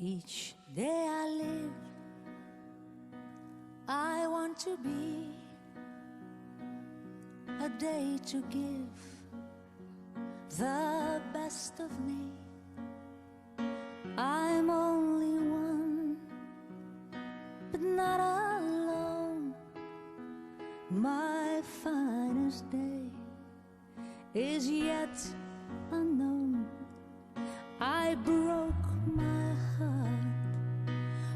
Each day I live, I want to be a day to give the best of me. I'm only one, but not alone. My finest day is yet unknown. I broke my heart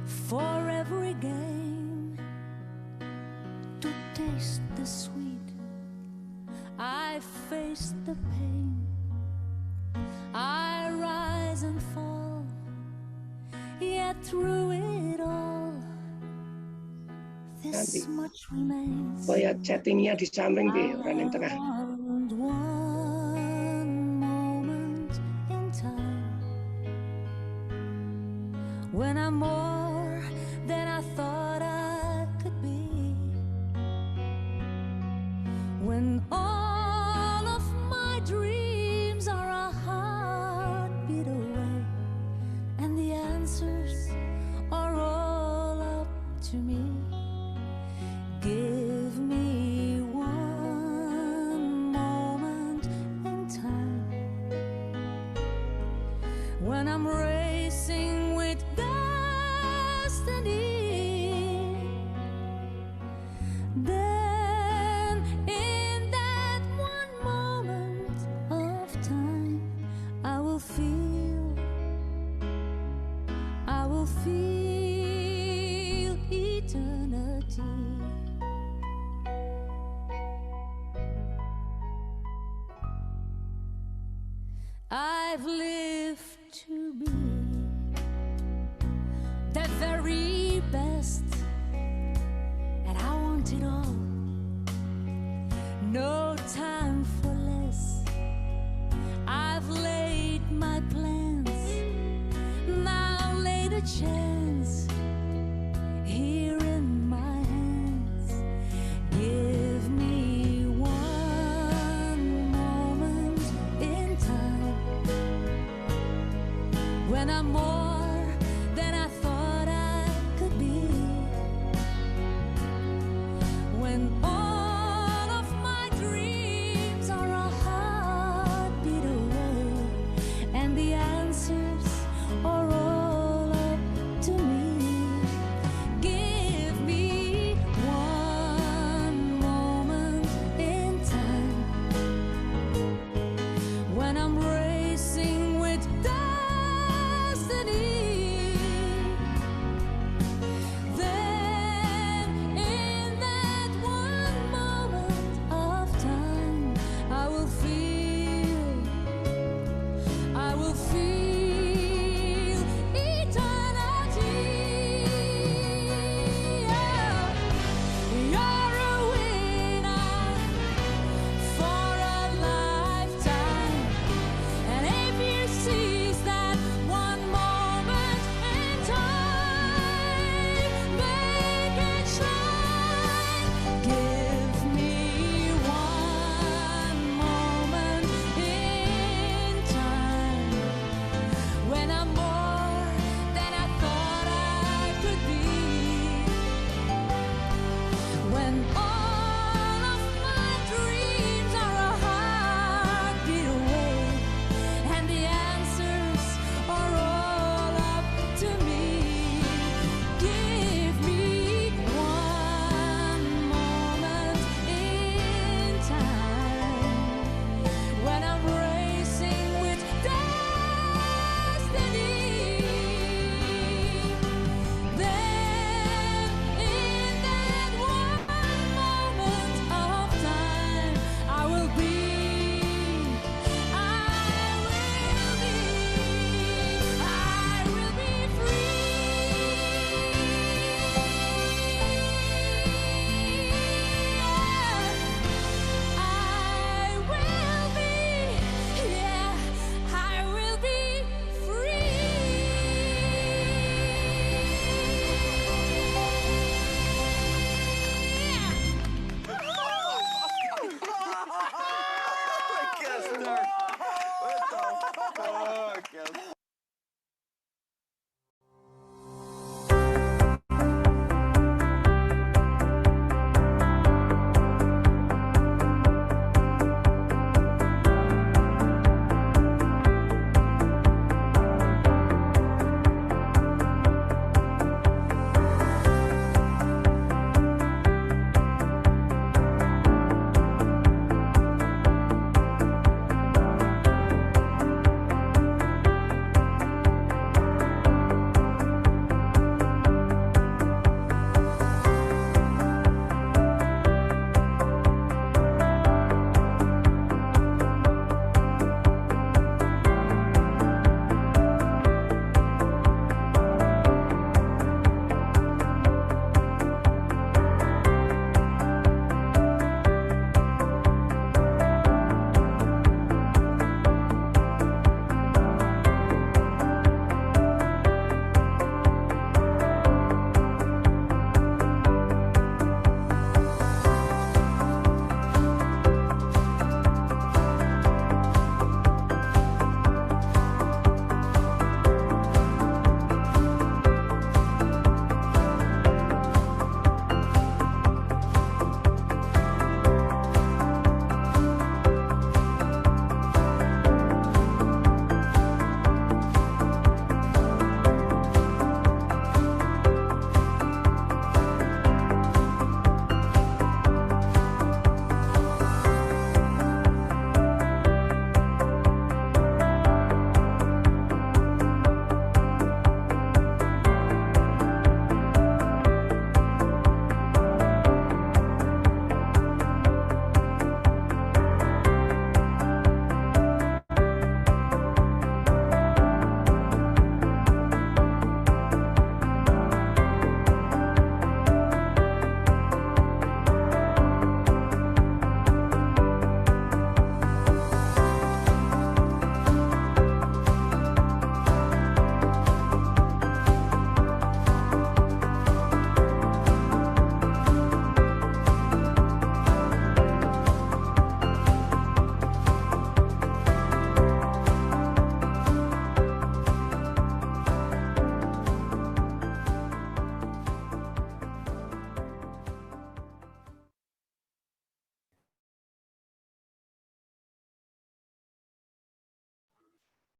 for every gain to taste the sweet. I faced the pain. I rise and fall, yet through it all, this much remains. Supaya chattingnya di samping di orang yang tengah. One moment in time, when I'm more than I thought I could be, when all of my dreams are a heartbeat away, and the answers are all up to me. Give me one moment in time, when I'm racing with destiny. Then in that one moment of time, I will feel eternity. I've lived to be the very best, and I want it all. No time for less. I've laid my plans, now laid a chance here in my hands. Give me one moment in time, when I'm more than I thought I could be, when all of my dreams are a heartbeat away, and the answers are all up to me.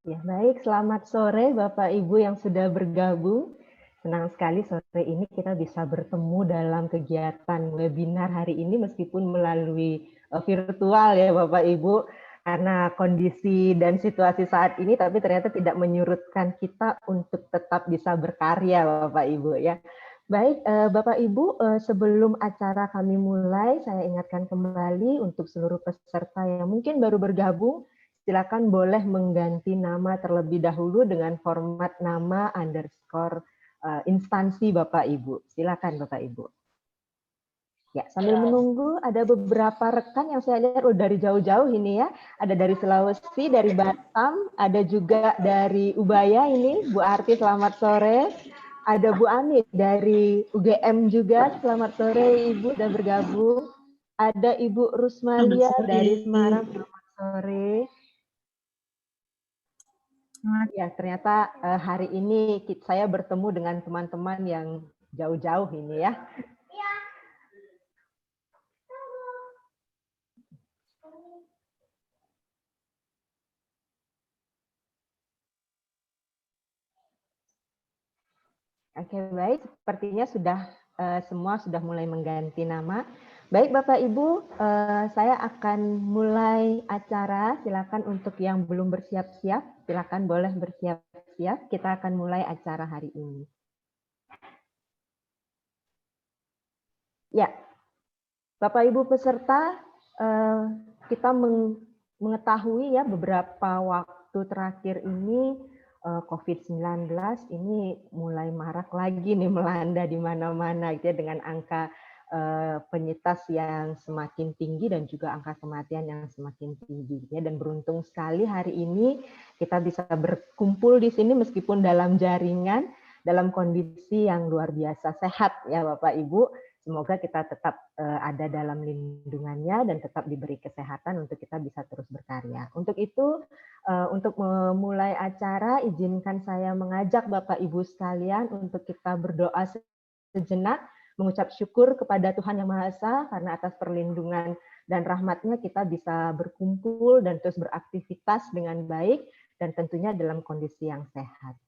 Ya, baik, selamat sore Bapak Ibu yang sudah bergabung. Senang sekali sore ini kita bisa bertemu dalam kegiatan webinar hari ini meskipun melalui virtual ya Bapak Ibu, karena kondisi dan situasi saat ini, tapi ternyata tidak menyurutkan kita untuk tetap bisa berkarya Bapak Ibu ya. Baik, Bapak Ibu, sebelum acara kami mulai, saya ingatkan kembali untuk seluruh peserta yang mungkin baru bergabung, silakan boleh mengganti nama terlebih dahulu dengan format nama underscore instansi Bapak Ibu. Silakan Bapak Ibu. Ya, sambil menunggu ada beberapa rekan yang saya lihat dari jauh-jauh ini ya. Ada dari Sulawesi, dari Batam, ada juga dari Ubaya ini, Bu Arti selamat sore. Ada Bu Ani dari UGM juga, selamat sore Ibu sudah bergabung. Ada Ibu Rusmalia dari Semarang, selamat sore. Ya, ternyata hari ini saya bertemu dengan teman-teman yang jauh-jauh ini ya. Oke, baik. Sepertinya semua sudah mulai mengganti nama. Baik, Bapak Ibu, saya akan mulai acara. Silakan untuk yang belum bersiap-siap, silakan boleh bersiap-siap. Kita akan mulai acara hari ini. Ya, Bapak Ibu peserta, kita mengetahui ya beberapa waktu terakhir ini COVID-19 ini mulai marak lagi nih melanda di mana-mana gitu ya, dengan angka penyintas yang semakin tinggi dan juga angka kematian yang semakin tinggi ya. Dan beruntung sekali hari ini kita bisa berkumpul di sini meskipun dalam jaringan, dalam kondisi yang luar biasa sehat ya Bapak Ibu. Semoga kita tetap ada dalam lindungannya dan tetap diberi kesehatan untuk kita bisa terus berkarya. Untuk itu, untuk memulai acara, izinkan saya mengajak Bapak Ibu sekalian untuk kita berdoa sejenak, mengucap syukur kepada Tuhan Yang Maha Esa karena atas perlindungan dan rahmat-Nya kita bisa berkumpul dan terus beraktivitas dengan baik dan tentunya dalam kondisi yang sehat.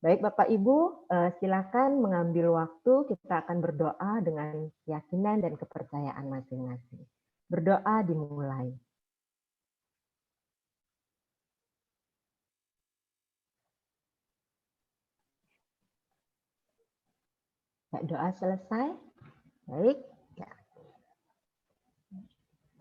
Baik Bapak Ibu, silakan mengambil waktu, kita akan berdoa dengan keyakinan dan kepercayaan masing-masing. Berdoa dimulai. Doa selesai. Baik. Ya.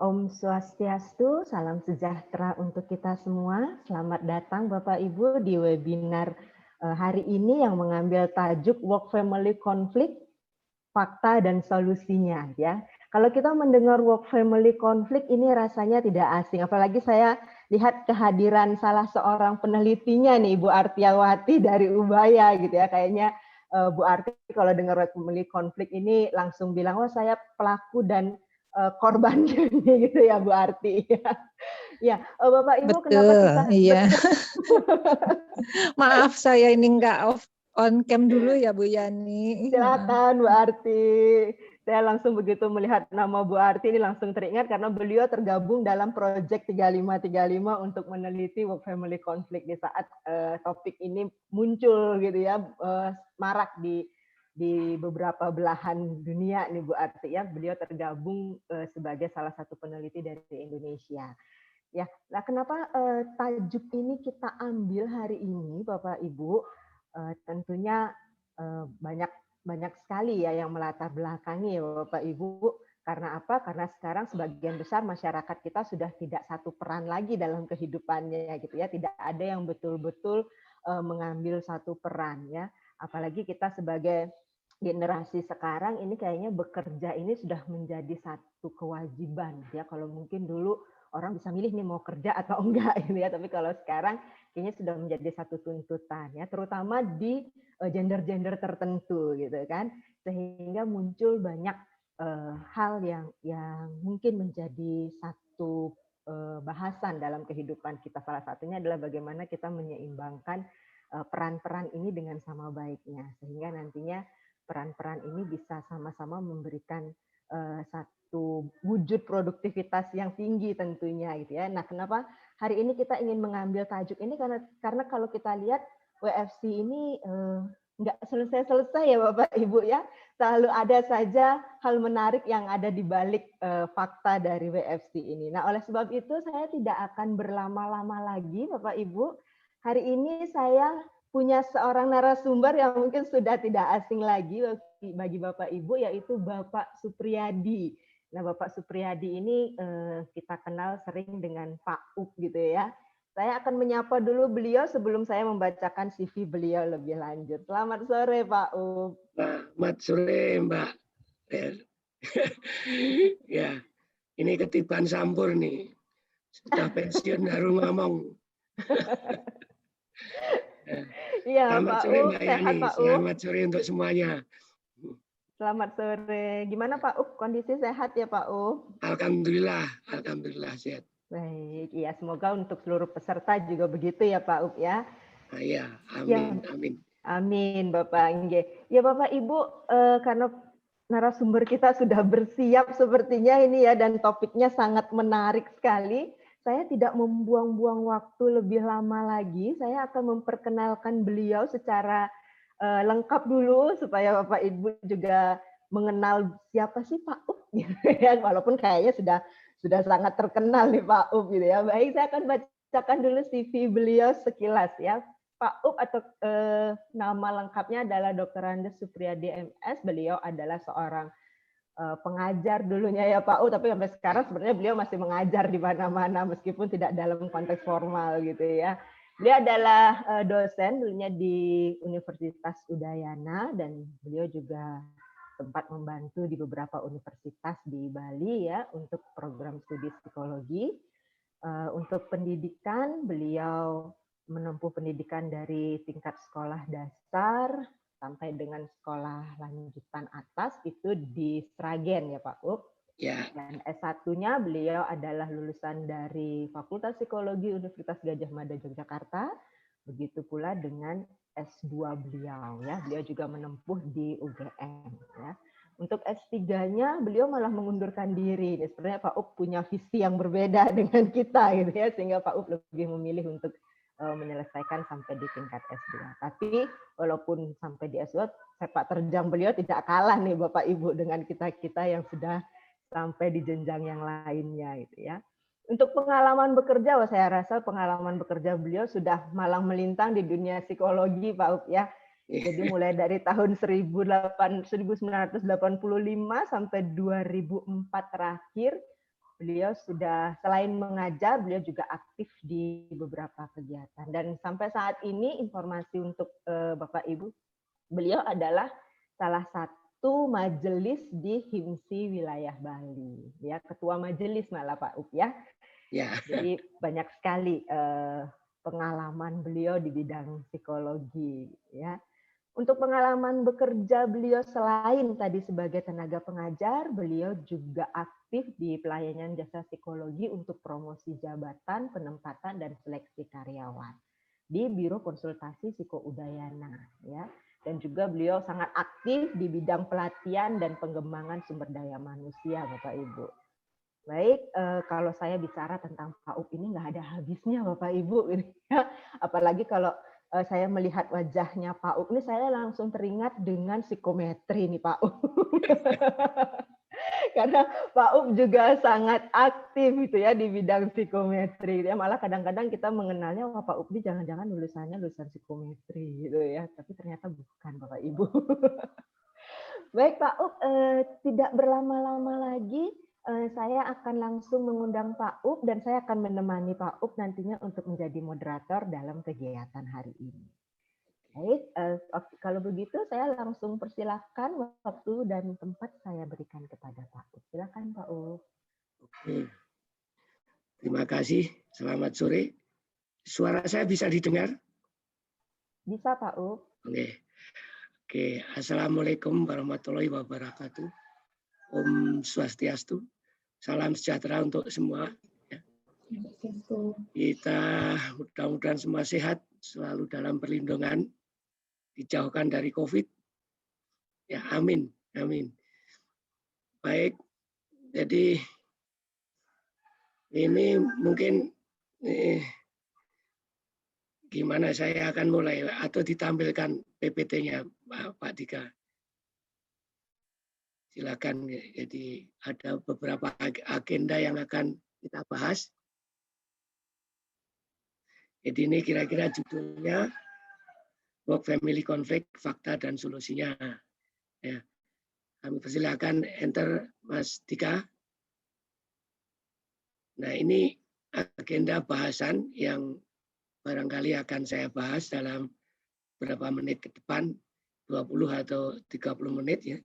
Om Swastiastu, salam sejahtera untuk kita semua. Selamat datang Bapak Ibu di webinar hari ini yang mengambil tajuk Work Family Conflict, Fakta dan Solusinya. Ya, kalau kita mendengar Work Family Conflict ini rasanya tidak asing. Apalagi saya lihat kehadiran salah seorang penelitinya nih, Ibu Artiawati dari Ubaya gitu ya. Kayaknya Bu Arti kalau dengar Work Family Conflict ini langsung bilang, oh saya pelaku dan korbannya gitu ya Bu Arti. Ya, Bapak Ibu, betul, kenapa kita? Iya. Maaf saya ini nggak on cam dulu ya Bu Yani. Silakan Bu Arti. Saya langsung begitu melihat nama Bu Arti ini langsung teringat karena beliau tergabung dalam proyek 3535 untuk meneliti work family conflict di saat topik ini muncul gitu ya, marak di beberapa belahan dunia nih Bu Arti ya. Beliau tergabung sebagai salah satu peneliti dari Indonesia. Ya, nah kenapa tajuk ini kita ambil hari ini Bapak Ibu? Tentunya banyak sekali ya yang melatar belakangi ya Bapak Ibu. Karena apa? Karena sekarang sebagian besar masyarakat kita sudah tidak satu peran lagi dalam kehidupannya gitu ya. Tidak ada yang betul-betul mengambil satu peran ya. Apalagi kita sebagai generasi sekarang ini kayaknya bekerja ini sudah menjadi satu kewajiban ya. Kalau mungkin dulu orang bisa milih nih mau kerja atau enggak gitu ya. Tapi kalau sekarang kayaknya sudah menjadi satu tuntutan ya, terutama di gender-gender tertentu gitu kan. Sehingga muncul banyak hal yang mungkin menjadi satu bahasan dalam kehidupan kita. Salah satunya adalah bagaimana kita menyeimbangkan peran-peran ini dengan sama baiknya sehingga nantinya peran-peran ini bisa sama-sama memberikan satu wujud produktivitas yang tinggi tentunya gitu ya. Nah, kenapa hari ini kita ingin mengambil tajuk ini karena kalau kita lihat WFC ini nggak selesai-selesai ya Bapak Ibu ya. Selalu ada saja hal menarik yang ada di balik fakta dari WFC ini. Nah, oleh sebab itu saya tidak akan berlama-lama lagi Bapak Ibu. Hari ini saya punya seorang narasumber yang mungkin sudah tidak asing lagi bagi Bapak Ibu, yaitu Bapak Supriyadi. Nah, Bapak Supriyadi ini kita kenal sering dengan Pak Up gitu ya. Saya akan menyapa dulu beliau sebelum saya membacakan CV beliau lebih lanjut. Selamat sore Pak Up. Selamat sore Mbak. Ya, ini ketiban sampur nih. Sudah pensiun baru ngomong. Iya Selamat Pak sore Up, Mbak sehat Yani. Pak Up. Selamat sore untuk semuanya. Selamat sore. Gimana Pak Up? Kondisi sehat ya Pak Up? Alhamdulillah sehat. Baik, iya semoga untuk seluruh peserta juga begitu ya Pak Up ya. Ya, Ya, amin. amin Bapak Nge. Ya Bapak Ibu, karena narasumber kita sudah bersiap sepertinya ini ya dan topiknya sangat menarik sekali. Saya tidak membuang-buang waktu lebih lama lagi. Saya akan memperkenalkan beliau secara lengkap dulu supaya Bapak Ibu juga mengenal siapa sih Pak Up gitu ya. Walaupun kayaknya sudah sangat terkenal nih Pak Up gitu ya. Baik, saya akan bacakan dulu CV beliau sekilas ya. Pak Up atau nama lengkapnya adalah Dr. Andes Supriyadi MS. Beliau adalah seorang pengajar dulunya ya Pak Up, tapi sampai sekarang sebenarnya beliau masih mengajar di mana-mana meskipun tidak dalam konteks formal gitu ya. Beliau adalah dosen dulunya di Universitas Udayana dan beliau juga sempat membantu di beberapa universitas di Bali ya untuk program studi psikologi. Untuk pendidikan, beliau menempuh pendidikan dari tingkat sekolah dasar sampai dengan sekolah lanjutan atas itu di Sragen ya Pak Up. Ya. Dan S1-nya beliau adalah lulusan dari Fakultas Psikologi Universitas Gadjah Mada Yogyakarta. Begitu pula dengan S2 beliau ya. Beliau juga menempuh di UGM ya. Untuk S3-nya beliau malah mengundurkan diri. Sebenarnya Pak Up punya visi yang berbeda dengan kita gitu ya, sehingga Pak Up lebih memilih untuk menyelesaikan sampai di tingkat S2. Tapi walaupun sampai di S2, sepak terjang beliau tidak kalah nih Bapak Ibu dengan kita-kita yang sudah sampai di jenjang yang lainnya gitu ya. Untuk pengalaman bekerja, saya rasa pengalaman bekerja beliau sudah malang melintang di dunia psikologi Pak Up ya. Jadi mulai dari tahun 1985 sampai 2004 terakhir, beliau sudah selain mengajar, beliau juga aktif di beberapa kegiatan. Dan sampai saat ini informasi untuk Bapak Ibu, beliau adalah salah satu majelis di HIMSI wilayah Bali, ya ketua majelis malah Pak Up ya. Jadi banyak sekali pengalaman beliau di bidang psikologi ya. Untuk pengalaman bekerja beliau selain tadi sebagai tenaga pengajar, beliau juga aktif di pelayanan jasa psikologi untuk promosi jabatan, penempatan dan seleksi karyawan di Biro Konsultasi Psiko Udayana ya. Dan juga beliau sangat aktif di bidang pelatihan dan pengembangan sumber daya manusia Bapak Ibu. Baik, kalau saya bicara tentang Pak Up ini nggak ada habisnya Bapak Ibu, apalagi kalau saya melihat wajahnya Pak Up ini, saya langsung teringat dengan psikometri nih Pak Up. Karena Pak Up juga sangat aktif gitu ya di bidang psikometri. Ya, malah kadang-kadang kita mengenalnya, wah Pak Up ini jangan-jangan lulusannya lulusan psikometri gitu ya, tapi ternyata bukan Bapak Ibu. Baik Pak Up, tidak berlama-lama lagi. Saya akan langsung mengundang Pak Up dan saya akan menemani Pak Up nantinya untuk menjadi moderator dalam kegiatan hari ini. Baik, kalau begitu saya langsung persilahkan waktu dan tempat saya berikan kepada Pak Up. Silakan Pak Up. Oke. Terima kasih. Selamat sore. Suara saya bisa didengar? Bisa Pak Up. Oke. Assalamualaikum warahmatullahi wabarakatuh. Om Swastiastu. Salam sejahtera untuk semua. Kita mudah-mudahan semua sehat, selalu dalam perlindungan, dijauhkan dari COVID. Ya, amin. Baik, jadi ini mungkin gimana saya akan mulai atau ditampilkan PPT-nya Pak Dika. Silakan. Jadi ada beberapa agenda yang akan kita bahas. Jadi ini kira-kira judulnya Work Family Conflict, Fakta dan Solusinya. Ya. Kami persilakan enter Mas Dika. Nah ini agenda bahasan yang barangkali akan saya bahas dalam beberapa menit ke depan, 20 atau 30 menit ya.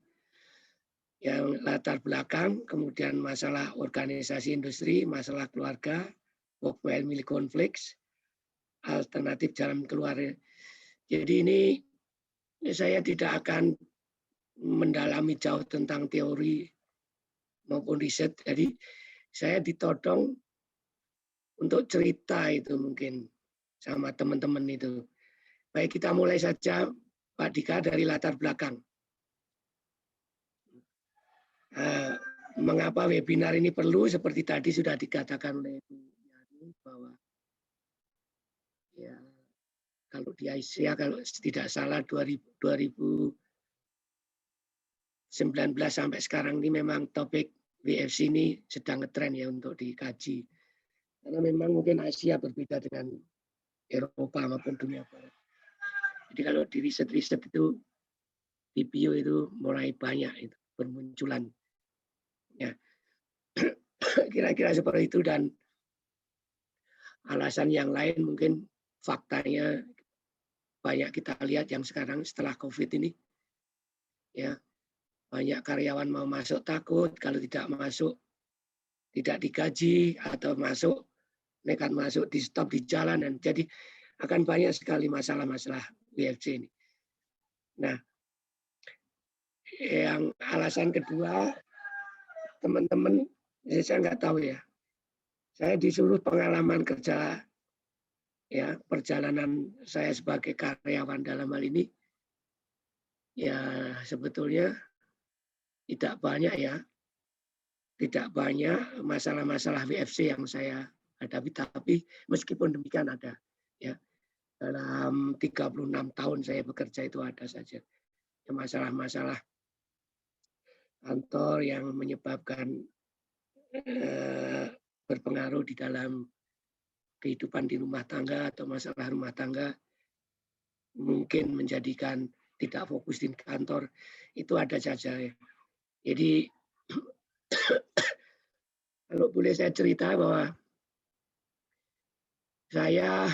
Yang latar belakang, kemudian masalah organisasi industri, masalah keluarga, work family conflicts, alternatif jalan keluar. Jadi ini saya tidak akan mendalami jauh tentang teori maupun riset. Jadi saya ditodong untuk cerita itu mungkin sama teman-teman itu. Baik, kita mulai saja Pak Dika dari latar belakang. Mengapa webinar ini perlu? Seperti tadi sudah dikatakan oleh Bu Yani bahwa ya kalau di Asia kalau tidak salah 2019 sampai sekarang ini memang topik WFC ini sedang ngetren ya untuk dikaji. Karena memang mungkin Asia berbeda dengan Eropa maupun dunia barat. Jadi kalau di riset-riset itu di bio itu mulai banyak itu bermunculan. Ya, kira-kira seperti itu dan alasan yang lain mungkin faktanya banyak kita lihat yang sekarang setelah COVID ini, ya banyak karyawan mau masuk takut kalau tidak masuk tidak digaji atau masuk nekat masuk di stop di jalan dan jadi akan banyak sekali masalah-masalah WFC ini. Nah, yang alasan kedua teman-teman, saya nggak tahu ya. Saya disuruh pengalaman kerja, ya perjalanan saya sebagai karyawan dalam hal ini, ya sebetulnya tidak banyak ya, tidak banyak masalah-masalah WFC yang saya hadapi. Tapi meskipun demikian ada, ya dalam 36 tahun saya bekerja itu ada saja masalah-masalah kantor yang menyebabkan berpengaruh di dalam kehidupan di rumah tangga atau masalah rumah tangga mungkin menjadikan tidak fokus di kantor itu ada saja. Jadi kalau boleh saya cerita bahwa saya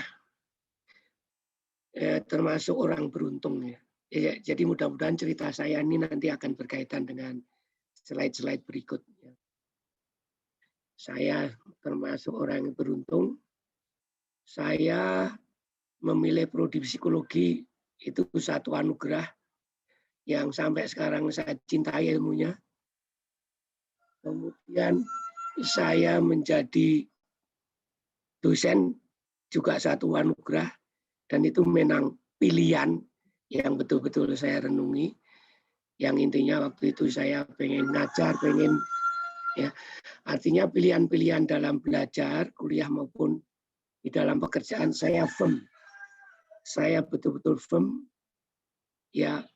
termasuk orang beruntung ya. Jadi mudah-mudahan cerita saya ini nanti akan berkaitan dengan slide-slide berikut. Saya termasuk orang yang beruntung. Saya memilih prodi psikologi itu satu anugerah yang sampai sekarang saya cintai ilmunya. Kemudian saya menjadi dosen juga satu anugerah dan itu memang pilihan yang betul-betul saya renungi. Yang intinya waktu itu saya pengen ngajar, pengen ya artinya pilihan-pilihan dalam belajar, kuliah maupun di dalam pekerjaan saya firm. Saya betul-betul firm ya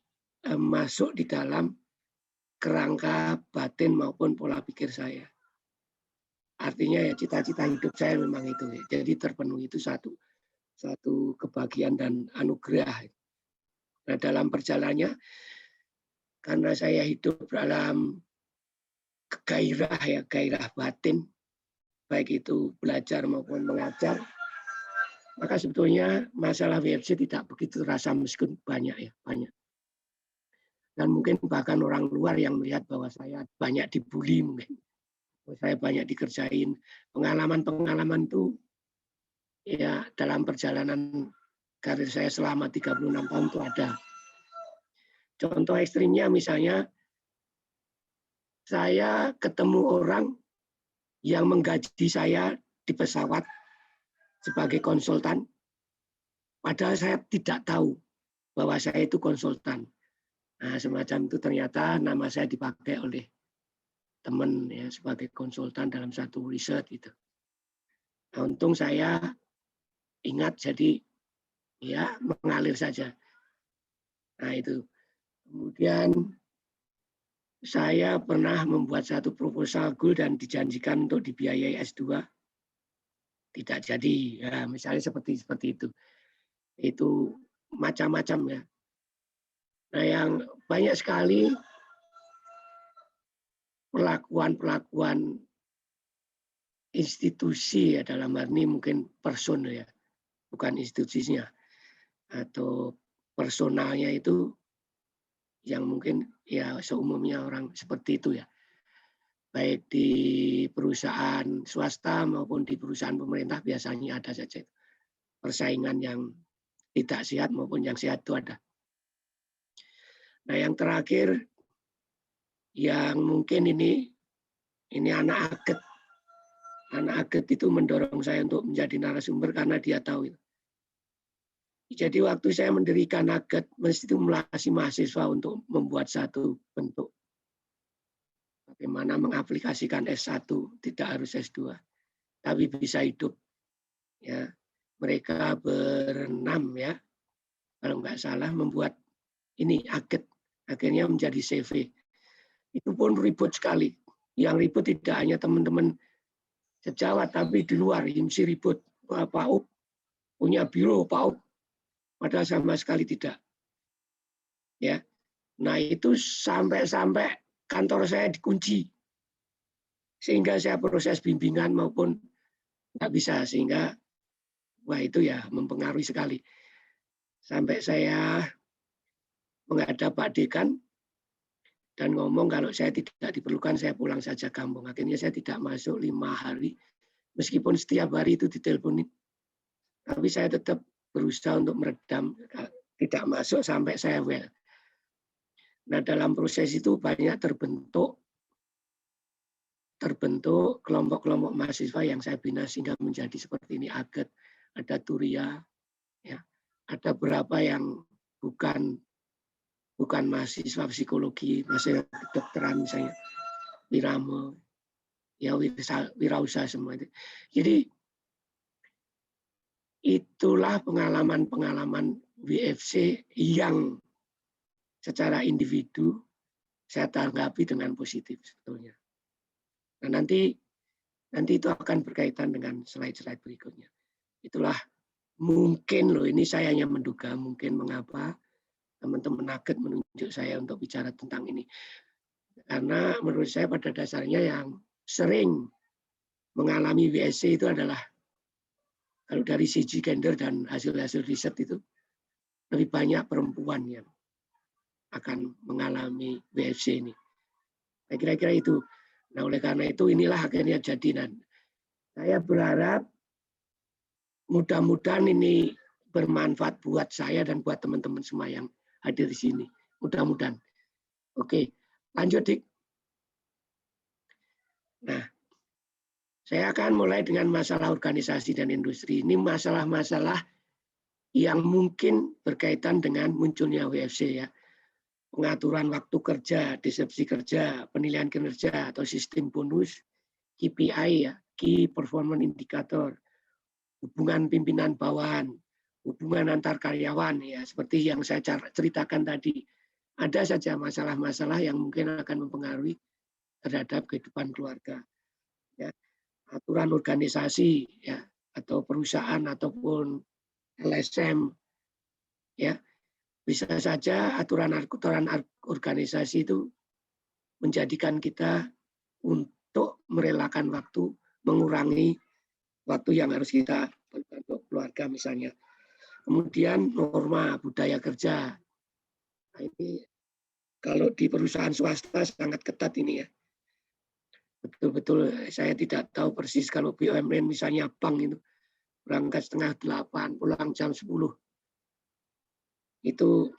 masuk di dalam kerangka batin maupun pola pikir saya. Artinya ya cita-cita hidup saya memang itu. Ya. Jadi terpenuhi itu satu kebahagiaan dan anugerah. Nah dalam perjalanannya karena saya hidup dalam gairah batin, baik itu belajar maupun mengajar, maka sebetulnya masalah WFC tidak begitu terasa meskipun banyak. Dan mungkin bahkan orang luar yang melihat bahwa saya banyak dibully mungkin, saya banyak dikerjain, pengalaman itu ya dalam perjalanan karir saya selama 36 tahun itu ada. Contoh ekstrimnya misalnya saya ketemu orang yang menggaji saya di pesawat sebagai konsultan, padahal saya tidak tahu bahwa saya itu konsultan. Nah, semacam itu ternyata nama saya dipakai oleh teman ya sebagai konsultan dalam satu riset itu. Nah, untung saya ingat, jadi ya mengalir saja. Nah itu. Kemudian saya pernah membuat satu proposal goal dan dijanjikan untuk dibiayai S2. Tidak jadi, ya, misalnya seperti itu. Itu macam-macam ya. Nah yang banyak sekali perlakuan institusi ya, dalam hal ini mungkin person ya, bukan institusinya, atau personalnya itu yang mungkin ya seumumnya orang seperti itu ya, baik di perusahaan swasta maupun di perusahaan pemerintah biasanya ada saja persaingan yang tidak sehat maupun yang sehat itu ada. Nah yang terakhir yang mungkin ini anak Aget. Anak Aget itu mendorong saya untuk menjadi narasumber karena dia tahu itu. Jadi waktu saya mendirikan Aget, menstimulasi mahasiswa untuk membuat satu bentuk bagaimana mengaplikasikan S1, tidak harus S2, tapi bisa hidup. Ya, mereka berenam ya, kalau nggak salah membuat ini Aget, akhirnya menjadi CV. Itu pun ribut sekali. Yang ribut tidak hanya teman-teman sejawat, tapi di luar HIMSI ribut. Pak Up punya biro, Pak Up, padahal sama sekali tidak. Ya, nah itu sampai kantor saya dikunci, sehingga saya proses bimbingan maupun nggak bisa, sehingga wah itu ya mempengaruhi sekali. Sampai saya menghadap Pak Dekan dan ngomong kalau saya tidak diperlukan saya pulang saja kampung. Akhirnya saya tidak masuk 5 hari, meskipun setiap hari itu diteleponin, tapi saya tetap berusaha untuk meredam, tidak masuk sampai saya well. Nah dalam proses itu banyak terbentuk kelompok-kelompok mahasiswa yang saya bina sehingga menjadi seperti ini. Aget, ada Turia, ya, ada beberapa yang bukan mahasiswa psikologi, mahasiswa kedokteran misalnya, Wirama, ya wirausaha semua itu. Jadi itulah pengalaman WFC yang secara individu saya tanggapi dengan positif sebetulnya. Nah nanti itu akan berkaitan dengan slide-slide berikutnya. Itulah mungkin loh, ini saya hanya menduga mungkin mengapa teman-teman Aget menunjuk saya untuk bicara tentang ini. Karena menurut saya pada dasarnya yang sering mengalami WSC itu adalah, kalau dari segi gender dan hasil-hasil riset itu, lebih banyak perempuan yang akan mengalami WFC ini. Nah, kira-kira itu. Nah, oleh karena itu inilah akhirnya jadi. Dan saya berharap mudah-mudahan ini bermanfaat buat saya dan buat teman-teman semua yang hadir di sini. Mudah-mudahan. Oke, lanjut Dik. Nah, saya akan mulai dengan masalah organisasi dan industri. Ini masalah-masalah yang mungkin berkaitan dengan munculnya WFC ya. Pengaturan waktu kerja, disrupsi kerja, penilaian kinerja atau sistem bonus, KPI ya, Key Performance Indicator, hubungan pimpinan bawahan, hubungan antar karyawan ya, seperti yang saya ceritakan tadi. Ada saja masalah-masalah yang mungkin akan mempengaruhi terhadap kehidupan keluarga. Ya. Aturan organisasi ya, atau perusahaan ataupun LSM ya. Bisa saja aturan organisasi itu menjadikan kita untuk merelakan waktu, mengurangi waktu yang harus kita untuk keluarga misalnya. Kemudian norma budaya kerja. Nah, ini kalau di perusahaan swasta sangat ketat ini ya. Betul-betul saya tidak tahu persis kalau BUMN misalnya bank itu berangkat 7:30, pulang jam 10. Itu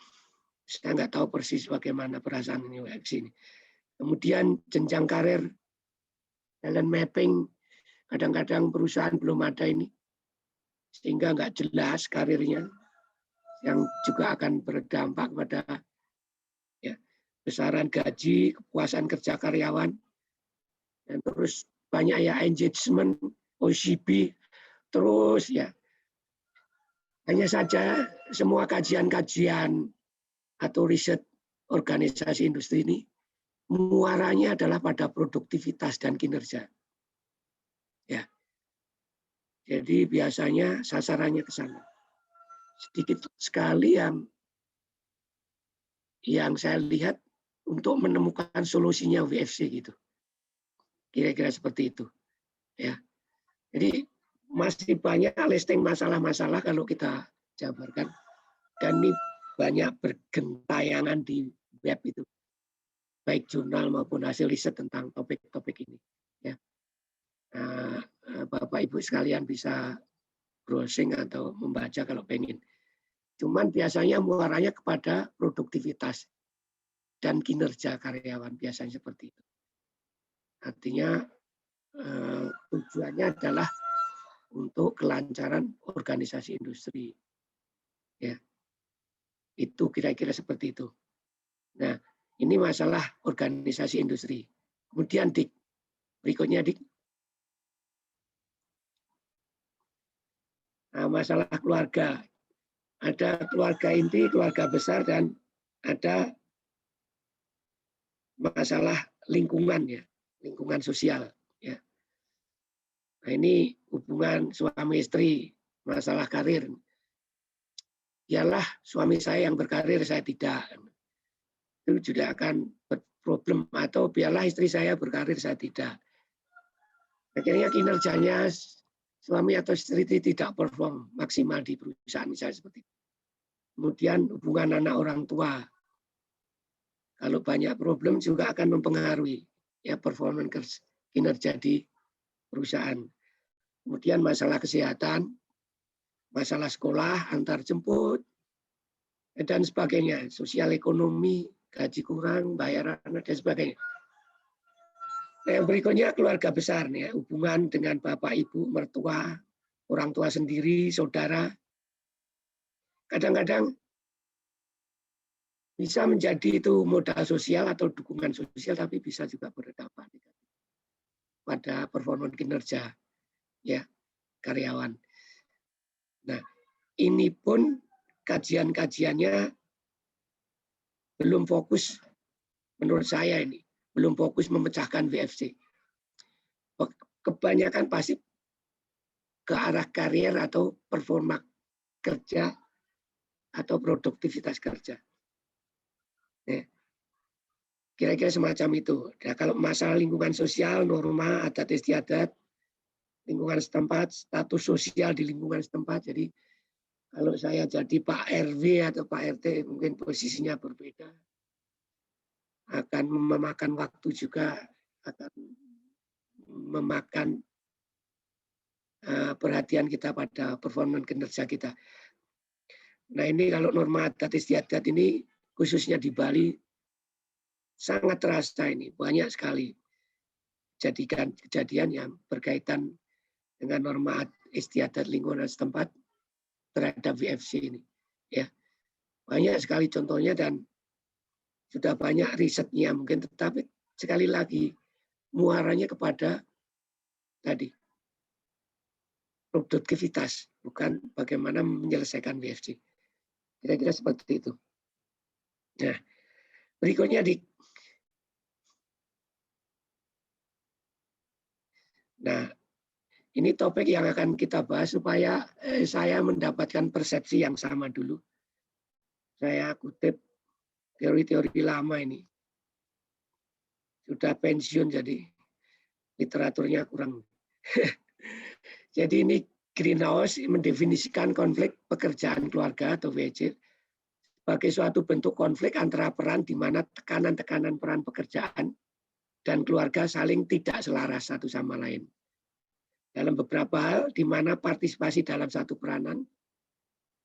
saya nggak tahu persis bagaimana perasaan ini WFC ini. Kemudian jenjang karir, talent mapping, kadang-kadang perusahaan belum ada ini, sehingga nggak jelas karirnya, yang juga akan berdampak pada ya, besaran gaji, kepuasan kerja karyawan, dan terus banyak ya engagement, OCB, terus ya. Hanya saja semua kajian-kajian atau riset organisasi industri ini muaranya adalah pada produktivitas dan kinerja. Ya. Jadi biasanya sasarannya ke sana. Sedikit sekali yang saya lihat untuk menemukan solusinya WFC gitu. Kira-kira seperti itu. Ya. Jadi masih banyak listing masalah-masalah kalau kita jabarkan. Dan ini banyak bergentayangan di web itu. Baik jurnal maupun hasil riset tentang topik-topik ini. Ya. Bapak Ibu sekalian bisa browsing atau membaca kalau pengen. Cuman biasanya muaranya kepada produktivitas dan kinerja karyawan, biasanya seperti itu. Artinya tujuannya adalah untuk kelancaran organisasi industri. Ya. Itu kira-kira seperti itu. Nah, ini masalah organisasi industri. Kemudian Dik, berikutnya Dik. Nah, masalah keluarga. Ada keluarga inti, keluarga besar, dan ada masalah lingkungan ya, lingkungan sosial. Ya. Nah, ini hubungan suami istri, masalah karir. Biarlah suami saya yang berkarir, saya tidak. Itu juga akan berproblem. Atau biarlah istri saya berkarir, saya tidak. Akhirnya kinerjanya suami atau istri tidak perform maksimal di perusahaan misalnya seperti itu. Kemudian hubungan anak orang tua. Kalau banyak problem juga akan mempengaruhi ya performance kinerja di perusahaan. Kemudian masalah kesehatan, masalah sekolah, antar jemput, dan sebagainya. Sosial ekonomi, gaji kurang, bayaran, dan sebagainya. Nah, yang berikutnya keluarga besar, nih, hubungan dengan bapak, ibu, mertua, orang tua sendiri, saudara. Kadang-kadang bisa menjadi itu modal sosial atau dukungan sosial, tapi bisa juga berdampak pada performa kinerja ya karyawan. Nah, ini pun kajian-kajiannya belum fokus, menurut saya ini belum fokus memecahkan WFC. Kebanyakan pasti ke arah karier atau performa kerja atau produktivitas kerja. Kira-kira semacam itu. Nah, kalau masalah lingkungan sosial, norma, adat istiadat, lingkungan setempat, status sosial di lingkungan setempat. Jadi kalau saya jadi Pak RW atau Pak RT mungkin posisinya berbeda. Akan memakan waktu juga, akan memakan perhatian kita pada performa kinerja kita. Nah ini kalau norma adat istiadat ini khususnya di Bali sangat terasa ini, banyak sekali kejadian yang berkaitan dengan norma istiadat lingkungan setempat terhadap WFC ini. Ya, banyak sekali contohnya dan sudah banyak risetnya mungkin, tetapi sekali lagi muaranya kepada tadi produktivitas, bukan bagaimana menyelesaikan WFC. Kira-kira seperti itu. Nah, berikutnya Nah, ini topik yang akan kita bahas supaya saya mendapatkan persepsi yang sama dulu. Saya kutip teori-teori lama ini. Sudah pensiun jadi literaturnya kurang. Jadi ini Greenhouse mendefinisikan konflik pekerjaan keluarga atau WC sebagai suatu bentuk konflik antara peran di mana tekanan-tekanan peran pekerjaan dan keluarga saling tidak selaras satu sama lain. Dalam beberapa hal di mana partisipasi dalam satu peranan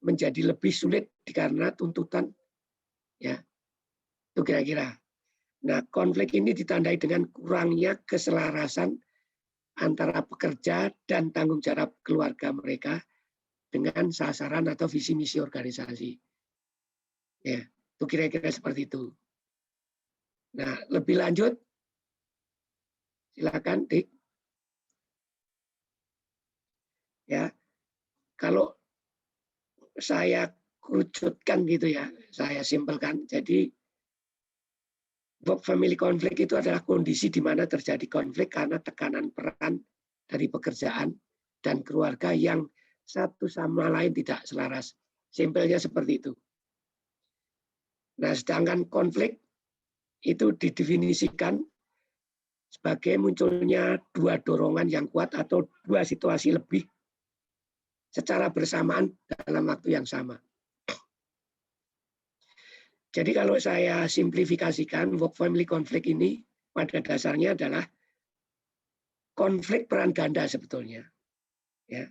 menjadi lebih sulit karena tuntutan ya. Itu kira-kira. Nah, konflik ini ditandai dengan kurangnya keselarasan antara pekerja dan tanggung jawab keluarga mereka dengan sasaran atau visi misi organisasi. Ya, itu kira-kira seperti itu. Nah, lebih lanjut, silakan Dik. Ya, kalau saya kerucutkan gitu ya, saya simpelkan. Jadi work family conflict itu adalah kondisi di mana terjadi konflik karena tekanan peran dari pekerjaan dan keluarga yang satu sama lain tidak selaras. Simpelnya seperti itu. Nah, sedangkan konflik itu didefinisikan sebagai munculnya dua dorongan yang kuat atau dua situasi lebih secara bersamaan dalam waktu yang sama. Jadi kalau saya simplifikasikan, work family conflict ini pada dasarnya adalah konflik peran ganda sebetulnya. Ya.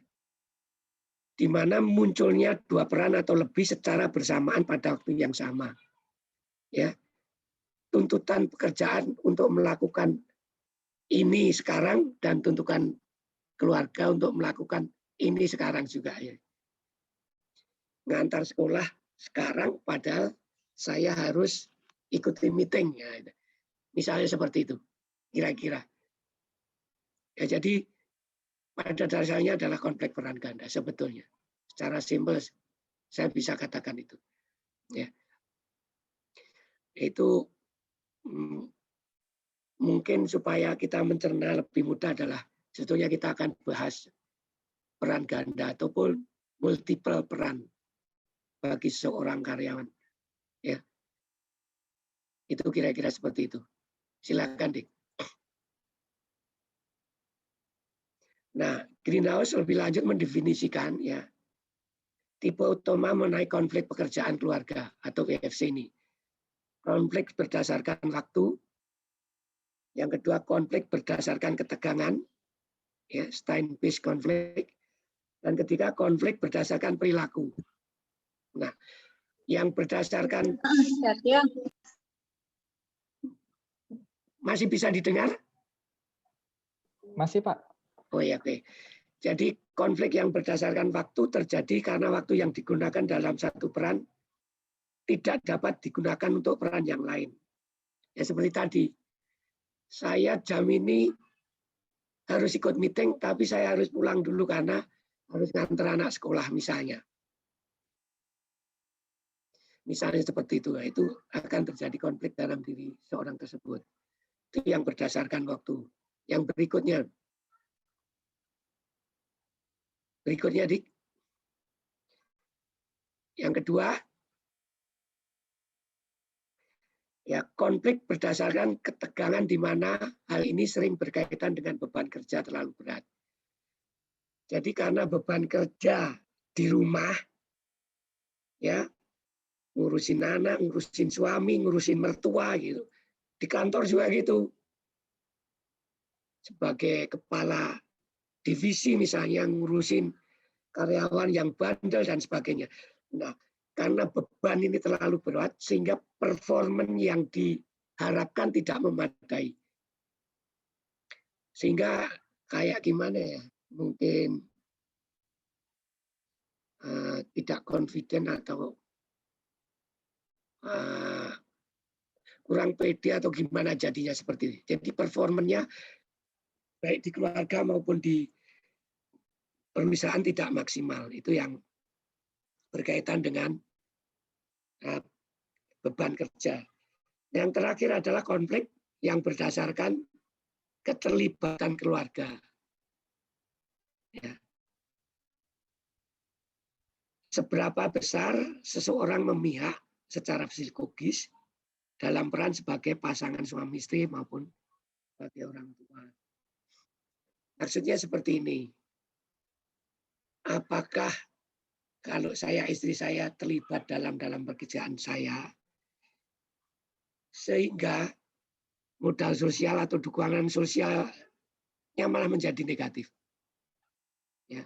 Di mana munculnya dua peran atau lebih secara bersamaan pada waktu yang sama. Ya. Tuntutan pekerjaan untuk melakukan ini sekarang dan tuntutan keluarga untuk melakukan ini sekarang juga ya. Ngantar sekolah sekarang padahal saya harus ikuti meeting ya. Misalnya seperti itu kira-kira. Ya, jadi pada dasarnya adalah konflik peran ganda sebetulnya. Secara simpel saya bisa katakan itu. Ya. Itu mungkin supaya kita mencerna lebih mudah adalah sebetulnya kita akan bahas peran ganda ataupun multiple peran bagi seorang karyawan. Ya. Itu kira-kira seperti itu. Silakan, Dik. Nah, Greenhouse lebih lanjut mendefinisikan ya tipe utama mengenai konflik pekerjaan keluarga atau WFC ini. Konflik berdasarkan waktu. Yang kedua, konflik berdasarkan ketegangan, ya, Stein-based konflik. Dan ketiga, konflik berdasarkan perilaku. Nah, yang berdasarkan masih bisa didengar? Masih, Pak. Oh ya, oke. Jadi konflik yang berdasarkan waktu terjadi karena waktu yang digunakan dalam satu peran tidak dapat digunakan untuk peran yang lain. Ya seperti tadi, saya jam ini harus ikut meeting, tapi saya harus pulang dulu karena harus nganter anak sekolah misalnya. Misalnya seperti itu akan terjadi konflik dalam diri seorang tersebut. Itu yang berdasarkan waktu. Yang berikutnya, Dik. Yang kedua, ya konflik berdasarkan ketegangan di mana hal ini sering berkaitan dengan beban kerja terlalu berat. Jadi karena beban kerja di rumah, ya ngurusin anak, ngurusin suami, ngurusin mertua gitu. Di kantor juga gitu. Sebagai kepala divisi misalnya ngurusin karyawan yang bandel dan sebagainya. Nah, karena beban ini terlalu berat sehingga performan yang diharapkan tidak memadai. Sehingga kayak gimana ya? Mungkin tidak confident atau kurang pede atau gimana jadinya seperti ini. Jadi performanya baik di keluarga maupun di perusahaan tidak maksimal. Itu yang berkaitan dengan beban kerja. Yang terakhir adalah konflik yang berdasarkan keterlibatan keluarga. Ya. Seberapa besar seseorang memihak secara psikologis dalam peran sebagai pasangan suami istri maupun sebagai orang tua. Maksudnya seperti ini. Apakah kalau istri saya terlibat dalam pekerjaan saya, sehingga modal sosial atau dukungan sosialnya malah menjadi negatif. Ya.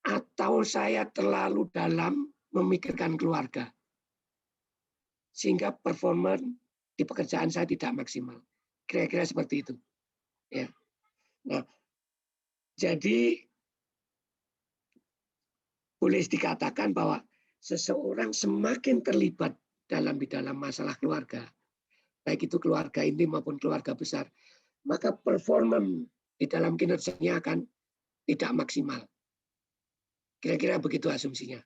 Atau saya terlalu dalam memikirkan keluarga, sehingga performa di pekerjaan saya tidak maksimal. Kira-kira seperti itu. Ya. Nah, jadi boleh dikatakan bahwa seseorang semakin terlibat dalam masalah keluarga, baik itu keluarga inti maupun keluarga besar, maka performa di dalam kinerjanya akan tidak maksimal. Kira-kira begitu asumsinya.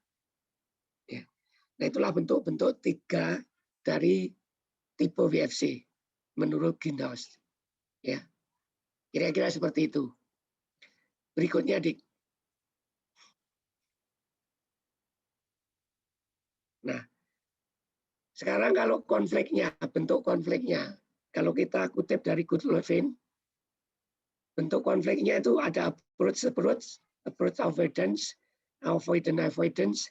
Ya. Nah, itulah bentuk-bentuk 3 dari tipe WFC menurut Greenhouse. Ya. Kira-kira seperti itu. Berikutnya, Dik. Nah, sekarang kalau konfliknya, bentuk konfliknya, kalau kita kutip dari Goodlevin, bentuk konfliknya itu ada approach avoidance, avoidance,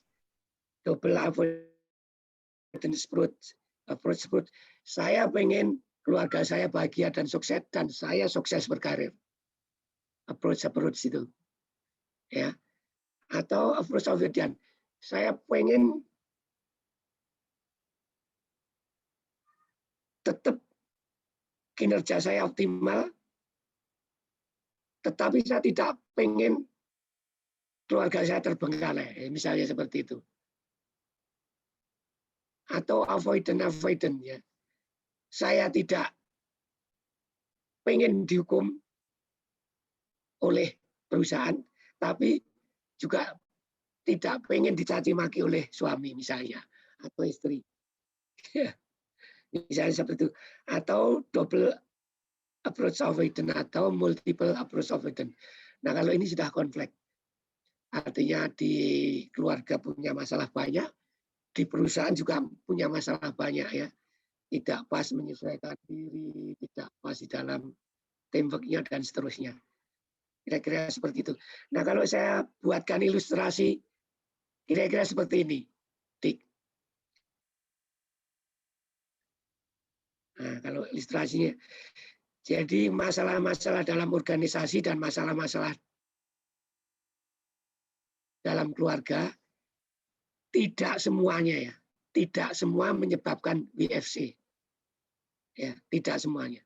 double avoidance approach. Saya pengen keluarga saya bahagia dan sukses, dan saya sukses berkarir. Approach itu. Ya. Atau approach avoidance. Saya pengen tetap kinerja saya optimal, tetapi saya tidak pengen keluarga saya terbengkalai, misalnya seperti itu. Atau avoidance ya. Saya tidak pengen dihukum oleh perusahaan, tapi juga tidak pengen dicaci maki oleh suami misalnya atau istri. Misalnya seperti itu. Atau double approach avoidance atau multiple approach avoidance. Nah, kalau ini sudah konflik. Artinya di keluarga punya masalah banyak, di perusahaan juga punya masalah banyak ya. Tidak pas menyesuaikan diri, tidak pas di dalam teamwork-nya dan seterusnya. Kira-kira seperti itu. Nah, kalau saya buatkan ilustrasi, kira-kira seperti ini. Dik. Nah, kalau ilustrasinya, jadi masalah-masalah dalam organisasi dan masalah-masalah dalam keluarga tidak semuanya ya, tidak semua menyebabkan WFC. Ya, tidak semuanya.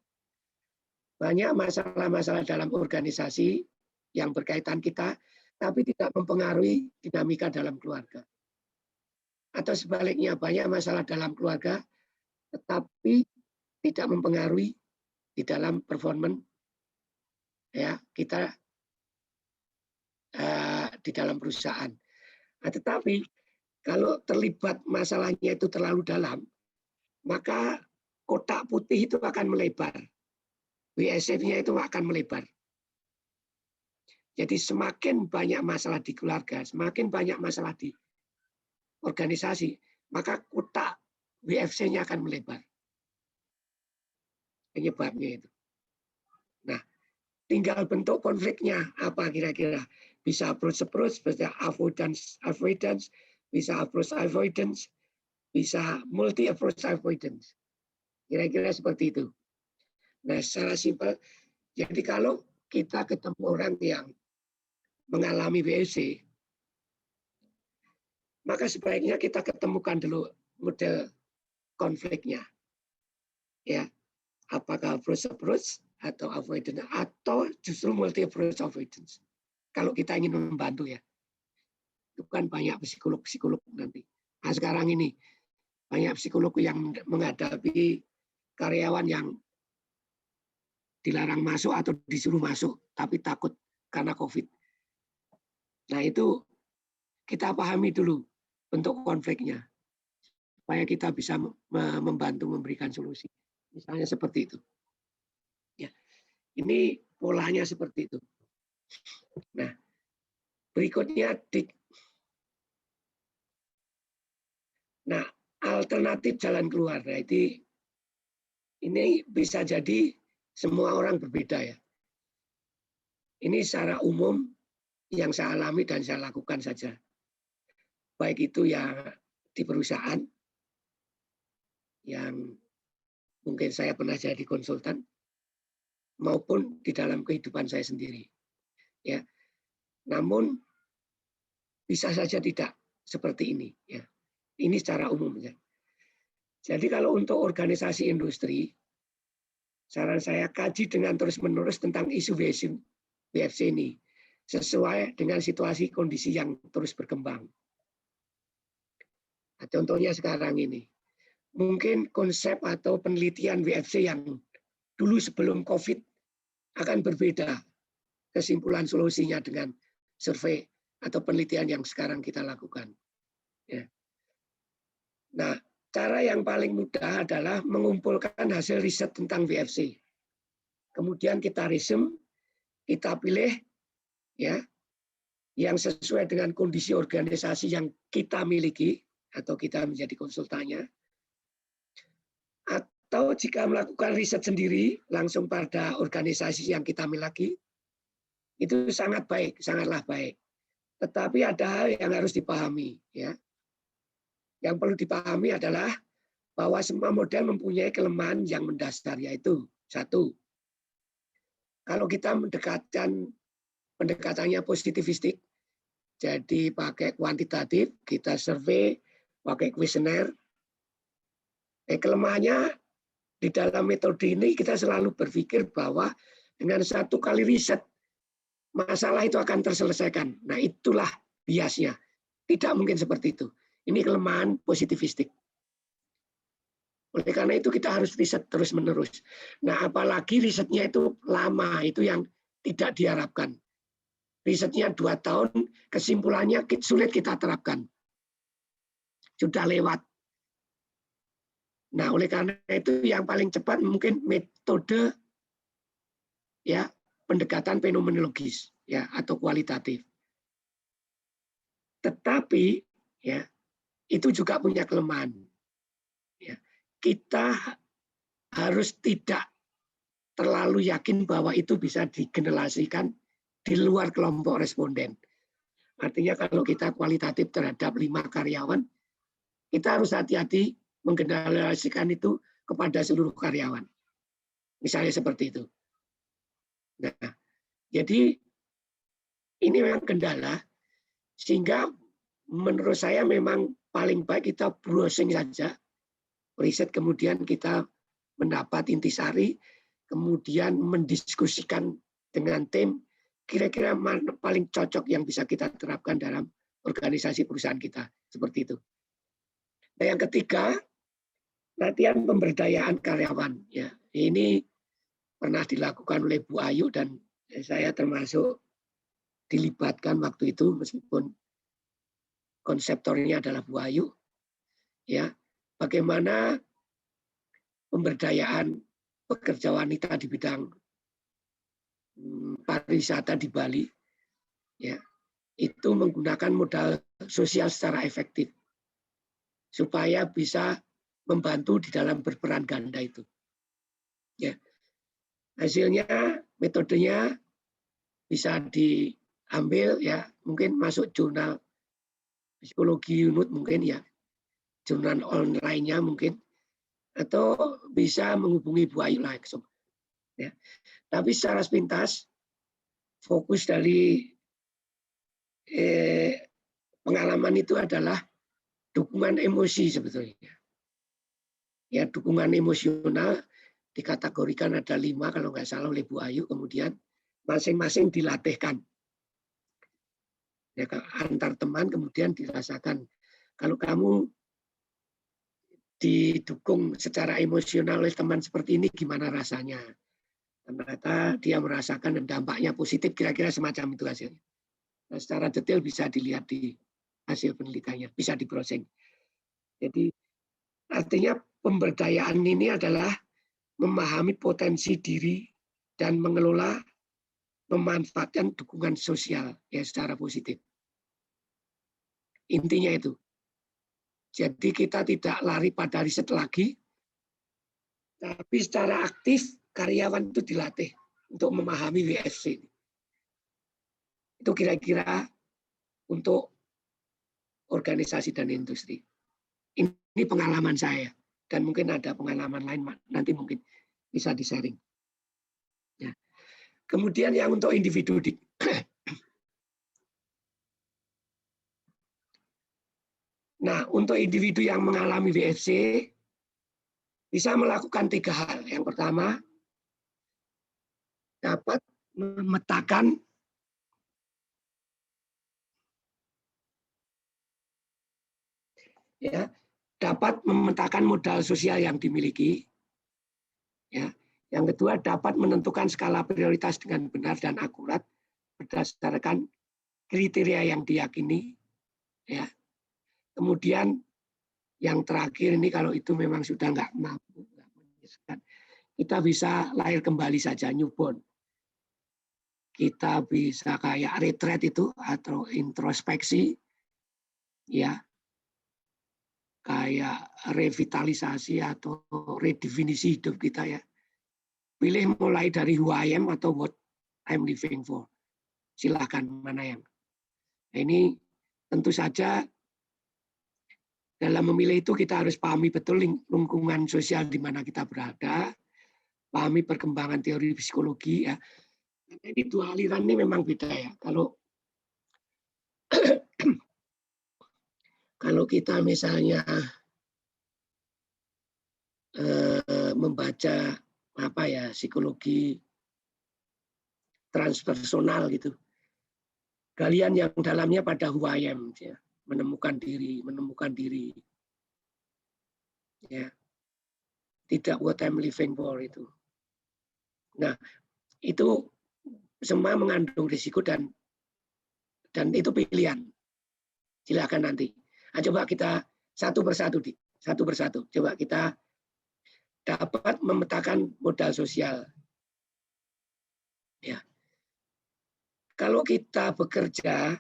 Banyak masalah-masalah dalam organisasi yang berkaitan kita, tapi tidak mempengaruhi dinamika dalam keluarga. Atau sebaliknya, banyak masalah dalam keluarga, tetapi tidak mempengaruhi di dalam performance ya kita di dalam perusahaan. Nah, tetapi kalau terlibat masalahnya itu terlalu dalam, maka kotak putih itu akan melebar. WSF-nya itu akan melebar. Jadi semakin banyak masalah di keluarga, semakin banyak masalah di organisasi, maka kotak WFC-nya akan melebar. Penyebabnya itu. Nah, tinggal bentuk konfliknya apa kira-kira? Bisa approach, bisa avoidance, bisa approach avoidance, bisa multi approach avoidance. Kira-kira seperti itu. Nah, secara simpel, jadi kalau kita ketemu orang yang mengalami WFC, maka sebaiknya kita ketemukan dulu model konfliknya. Ya. Apakah approach atau avoidance atau justru multi approach avoidance. Kalau kita ingin membantu ya. Itu kan banyak psikolog nanti. Nah, sekarang ini banyak psikolog yang menghadapi karyawan yang dilarang masuk atau disuruh masuk tapi takut karena COVID. Nah, itu kita pahami dulu bentuk konfliknya supaya kita bisa membantu memberikan solusi. Misalnya seperti itu. Ya, ini polanya seperti itu. Nah, berikutnya nah, alternatif jalan keluar. Nah, ini bisa jadi semua orang berbeda ya. Ini secara umum yang saya alami dan saya lakukan saja. Baik itu yang di perusahaan, yang mungkin saya pernah jadi konsultan, maupun di dalam kehidupan saya sendiri. Ya, namun bisa saja tidak seperti ini. Ya, ini secara umum. Ya. Jadi kalau untuk organisasi industri, saran saya kaji dengan terus-menerus tentang isu WFC ini, sesuai dengan situasi kondisi yang terus berkembang. Nah, contohnya sekarang ini. Mungkin konsep atau penelitian WFC yang dulu sebelum COVID akan berbeda kesimpulan solusinya dengan survei atau penelitian yang sekarang kita lakukan. Ya. Nah, cara yang paling mudah adalah mengumpulkan hasil riset tentang VFC. Kemudian kita resume, kita pilih ya yang sesuai dengan kondisi organisasi yang kita miliki atau kita menjadi konsultannya. Atau jika melakukan riset sendiri langsung pada organisasi yang kita miliki, itu sangat baik, sangatlah baik. Tetapi ada hal yang harus dipahami, ya. Yang perlu dipahami adalah bahwa semua model mempunyai kelemahan yang mendasar, yaitu satu, kalau kita pendekatannya positivistik, jadi pakai kuantitatif, kita survei, pakai kuesioner. Kelemahannya di dalam metode ini kita selalu berpikir bahwa dengan satu kali riset, masalah itu akan terselesaikan. Nah, itulah biasnya. Tidak mungkin seperti itu. Ini kelemahan positivistik. Oleh karena itu kita harus riset terus-menerus. Nah, apalagi risetnya itu lama, itu yang tidak diharapkan. Risetnya 2 tahun, kesimpulannya sulit kita terapkan. Sudah lewat. Nah, oleh karena itu yang paling cepat mungkin metode ya pendekatan fenomenologis ya atau kualitatif. Tetapi ya itu juga punya kelemahan. Ya, kita harus tidak terlalu yakin bahwa itu bisa digeneralisasikan di luar kelompok responden. Artinya kalau kita kualitatif terhadap 5 karyawan, kita harus hati-hati menggeneralisasikan itu kepada seluruh karyawan. Misalnya seperti itu. Nah, jadi ini memang kendala, sehingga menurut saya memang paling baik kita browsing saja, riset kemudian kita mendapat intisari, kemudian mendiskusikan dengan tim, kira-kira mana paling cocok yang bisa kita terapkan dalam organisasi perusahaan kita, seperti itu. Nah, yang ketiga, latihan pemberdayaan karyawan. Ya, ini pernah dilakukan oleh Bu Ayu dan saya termasuk dilibatkan waktu itu meskipun konseptornya adalah Bu Ayu. Ya, bagaimana pemberdayaan pekerja wanita di bidang pariwisata di Bali, ya, itu menggunakan modal sosial secara efektif supaya bisa membantu di dalam berperan ganda itu. Ya, hasilnya, metodenya bisa diambil, ya, mungkin masuk jurnal psikologi unit mungkin ya, jurnal online-nya mungkin, atau bisa menghubungi Bu Ayu langsung. Ya. Tapi secara sepintas, fokus dari pengalaman itu adalah dukungan emosi sebetulnya. Ya, dukungan emosional dikategorikan ada 5 kalau nggak salah oleh Bu Ayu, kemudian masing-masing dilatihkan. Ya, antar teman kemudian dirasakan. Kalau kamu didukung secara emosional oleh teman seperti ini, gimana rasanya? Ternyata dia merasakan dampaknya positif, kira-kira semacam itu hasilnya. Nah, secara detail bisa dilihat di hasil penelitiannya, bisa di-browsing. Jadi artinya pemberdayaan ini adalah memahami potensi diri dan mengelola, memanfaatkan dukungan sosial ya secara positif. Intinya itu. Jadi kita tidak lari pada riset lagi, tapi secara aktif karyawan itu dilatih untuk memahami WFC. Itu kira-kira untuk organisasi dan industri. Ini pengalaman saya, dan mungkin ada pengalaman lain nanti mungkin bisa di-sharing. Ya. Kemudian yang untuk individu, nah untuk individu yang mengalami WFC bisa melakukan 3 hal. Yang pertama, dapat memetakan ya, dapat memetakan modal sosial yang dimiliki. Ya. Yang kedua, dapat menentukan skala prioritas dengan benar dan akurat berdasarkan kriteria yang diyakini, ya. Kemudian yang terakhir ini kalau itu memang sudah nggak mampu, kita bisa lahir kembali saja, newborn. Kita bisa kayak retreat itu atau introspeksi, ya, kayak revitalisasi atau redefinisi hidup kita ya. Pilih mulai dari who I am atau what I'm living for. Silakan mana yang. Nah, ini tentu saja dalam memilih itu kita harus pahami betul lingkungan sosial di mana kita berada, pahami perkembangan teori psikologi ya. Ini dua aliran ini memang beda ya. Kalau kita misalnya membaca apa ya psikologi transpersonal gitu, kalian yang dalamnya pada who I am, ya, menemukan diri, ya, tidak what I'm living for itu. Nah itu semua mengandung risiko dan itu pilihan. Silakan nanti. Nah, coba kita satu persatu. Coba kita dapat memetakan modal sosial. Ya. Kalau kita bekerja,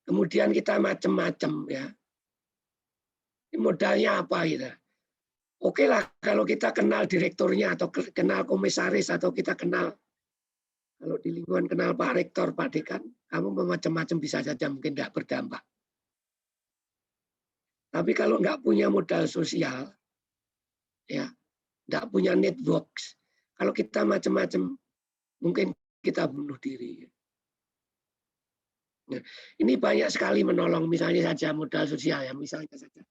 kemudian kita macam-macam ya. Modalnya apa gitu? Oke lah kalau kita kenal direkturnya atau kenal komisaris atau kita kenal kalau di lingkungan kenal Pak Rektor, Pak Dekan, kamu macam-macam bisa saja mungkin tidak berdampak. Tapi kalau nggak punya modal sosial, ya, nggak punya networks, kalau kita macam-macam, mungkin kita bunuh diri. Nah, ini banyak sekali menolong, misalnya saja modal sosial ya, misalnya saja.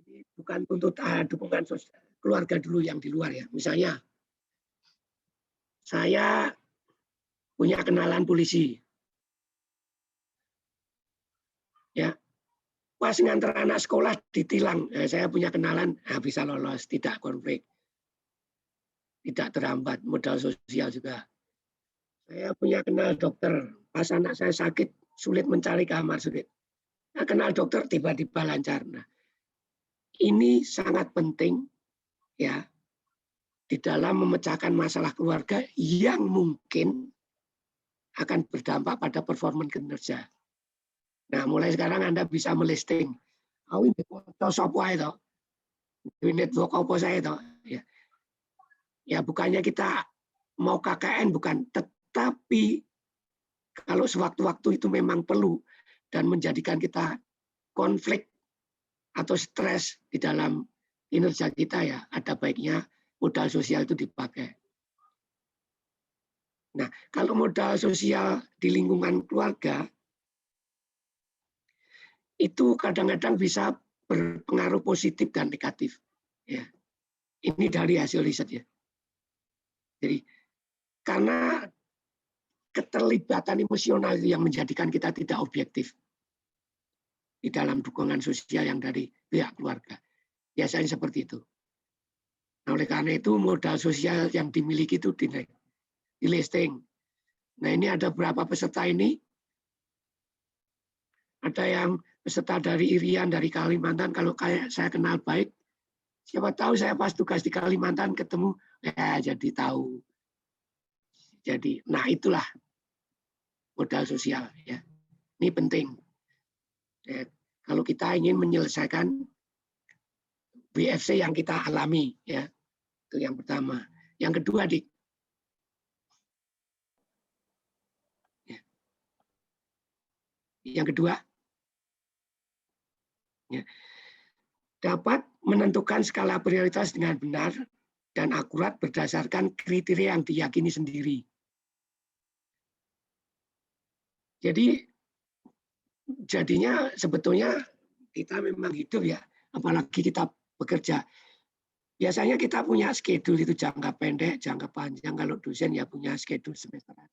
Ini bukan untuk dukungan sosial, keluarga dulu yang di luar ya. Misalnya, saya punya kenalan polisi. Ya, pas ngantar anak sekolah ditilang, saya punya kenalan, bisa lolos, tidak konflik, tidak terhambat, modal sosial juga. Saya punya kenal dokter, pas anak saya sakit, sulit mencari kamar, sulit. Nah, kenal dokter tiba-tiba lancar. Nah, ini sangat penting ya di dalam memecahkan masalah keluarga yang mungkin akan berdampak pada performa kinerja. Nah, mulai sekarang Anda bisa melisting. Ini sopo itu, network apa saya itu. Ya, bukannya kita mau KKN bukan, tetapi kalau sewaktu-waktu itu memang perlu dan menjadikan kita konflik atau stres di dalam kinerja kita ya, ada baiknya modal sosial itu dipakai. Nah, kalau modal sosial di lingkungan keluarga itu kadang-kadang bisa berpengaruh positif dan negatif. Ya. Ini dari hasil riset ya. Jadi karena keterlibatan emosional itu yang menjadikan kita tidak objektif di dalam dukungan sosial yang dari pihak keluarga. Biasanya seperti itu. Nah, oleh karena itu modal sosial yang dimiliki itu di listing. Nah, ini ada berapa peserta ini? Ada yang peserta dari Irian, dari Kalimantan, kalau kayak saya kenal baik, siapa tahu saya pas tugas di Kalimantan ketemu, ya jadi tahu. Jadi, nah itulah modal sosial. Ya. Ini penting. Ya, kalau kita ingin menyelesaikan BFC yang kita alami, ya itu yang pertama. Yang kedua, Dik. Ya. Yang kedua, ya, dapat menentukan skala prioritas dengan benar dan akurat berdasarkan kriteria yang diyakini sendiri. Jadi jadinya sebetulnya kita memang hidup ya, apalagi kita bekerja. Biasanya kita punya schedule itu jangka pendek, jangka panjang. Kalau dosen ya punya schedule semesteran,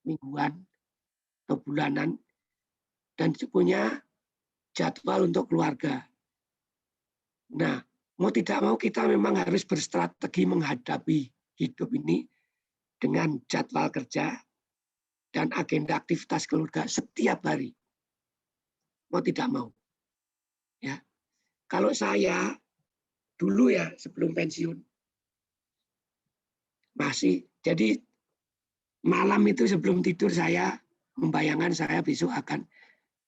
mingguan, atau bulanan, dan punya jadwal untuk keluarga. Nah, mau tidak mau kita memang harus berstrategi menghadapi hidup ini dengan jadwal kerja dan agenda aktivitas keluarga setiap hari. Mau tidak mau. Ya. Kalau saya dulu ya sebelum pensiun, masih, jadi malam itu sebelum tidur saya membayangkan saya besok akan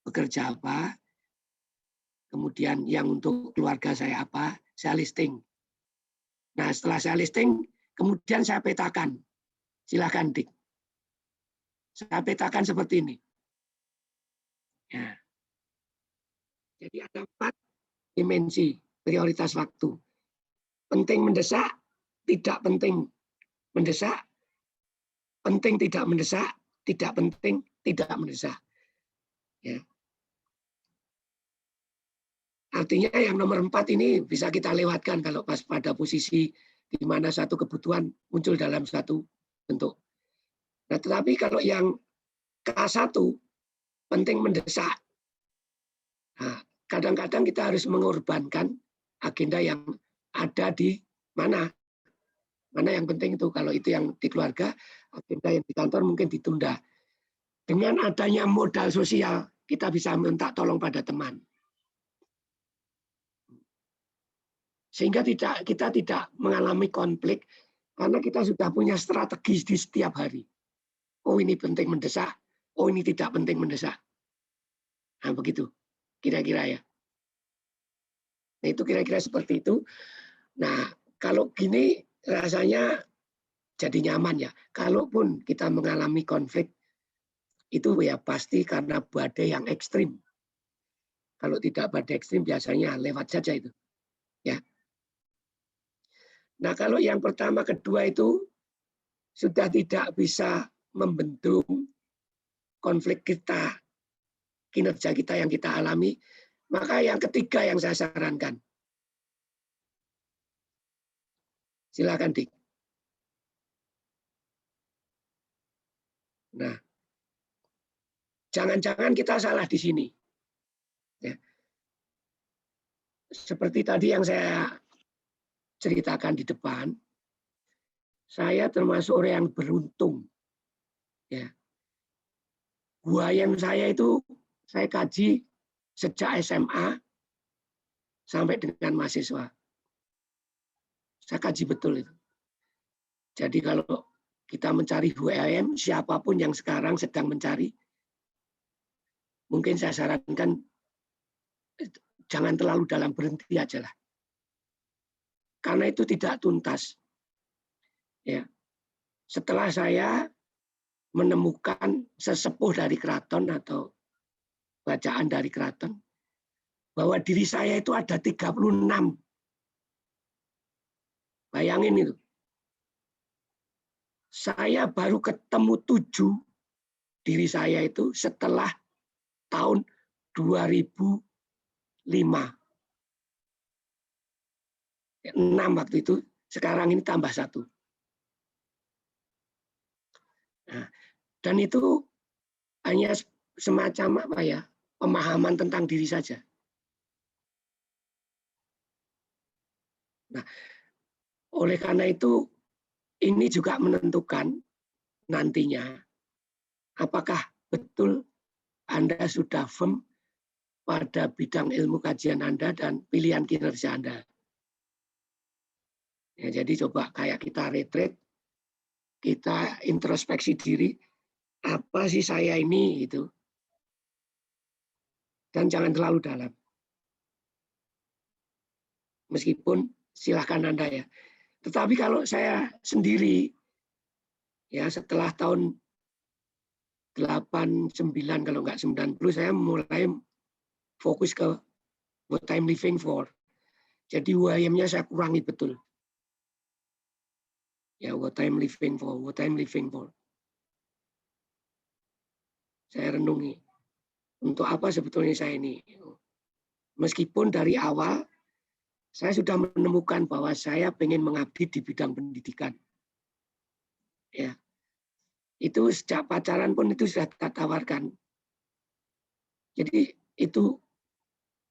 bekerja apa, kemudian yang untuk keluarga saya apa, saya listing. Nah setelah saya listing, kemudian saya petakan. Silakan Dik. Saya petakan seperti ini. Ya. Jadi ada 4 dimensi prioritas waktu. Penting mendesak, tidak penting mendesak, penting tidak mendesak, tidak penting tidak mendesak. Ya. Artinya yang nomor 4 ini bisa kita lewatkan kalau pas pada posisi di mana satu kebutuhan muncul dalam satu bentuk. Nah, tetapi kalau yang K1 penting mendesak. Nah, kadang-kadang kita harus mengorbankan agenda yang ada di mana. Mana yang penting itu, kalau itu yang di keluarga, agenda yang di kantor mungkin ditunda. Dengan adanya modal sosial, kita bisa minta tolong pada teman. Sehingga kita tidak mengalami konflik, karena kita sudah punya strategi di setiap hari. Oh ini penting mendesak, oh ini tidak penting mendesak. Nah begitu, kira-kira ya. Nah itu kira-kira seperti itu. Nah kalau gini rasanya jadi nyaman ya. Kalaupun kita mengalami konflik, itu ya pasti karena badai yang ekstrim. Kalau tidak badai ekstrim biasanya lewat saja itu. Ya. Nah kalau yang pertama, kedua itu sudah tidak bisa membendung konflik kita, kinerja kita yang kita alami, maka yang ketiga yang saya sarankan. Silakan Dik. Nah, jangan-jangan kita salah di sini. Ya. Seperti tadi yang saya ceritakan di depan, saya termasuk orang yang beruntung. Ya. Buayan saya itu saya kaji sejak SMA sampai dengan mahasiswa. Saya kaji betul itu. Jadi kalau kita mencari UAM, siapapun yang sekarang sedang mencari, mungkin saya sarankan jangan terlalu dalam, berhenti aja lah. Karena itu tidak tuntas. Ya. Setelah saya menemukan sesepuh dari keraton atau bacaan dari keraton, bahwa diri saya itu ada 36. Bayangin itu. Saya baru ketemu 7 diri saya itu setelah tahun 2005. 6 waktu itu, sekarang ini tambah 1. Nah, dan itu hanya semacam apa ya, pemahaman tentang diri saja. Nah, oleh karena itu ini juga menentukan nantinya apakah betul Anda sudah firm pada bidang ilmu kajian Anda dan pilihan kinerja Anda. Ya, jadi coba kayak kita retreat, kita introspeksi diri, apa sih saya ini itu. Dan jangan terlalu dalam. Meskipun silahkan Anda ya. Tetapi kalau saya sendiri, ya setelah tahun 89 kalau nggak 90, saya mulai fokus ke what I'm living for. Jadi UAM-nya saya kurangi betul. Ya, what I'm living for, what I'm living for. Saya renungi. Untuk apa sebetulnya saya ini? Meskipun dari awal saya sudah menemukan bahwa saya pengen mengabdi di bidang pendidikan. Ya. Itu sejak pacaran pun itu sudah kita tawarkan. Jadi itu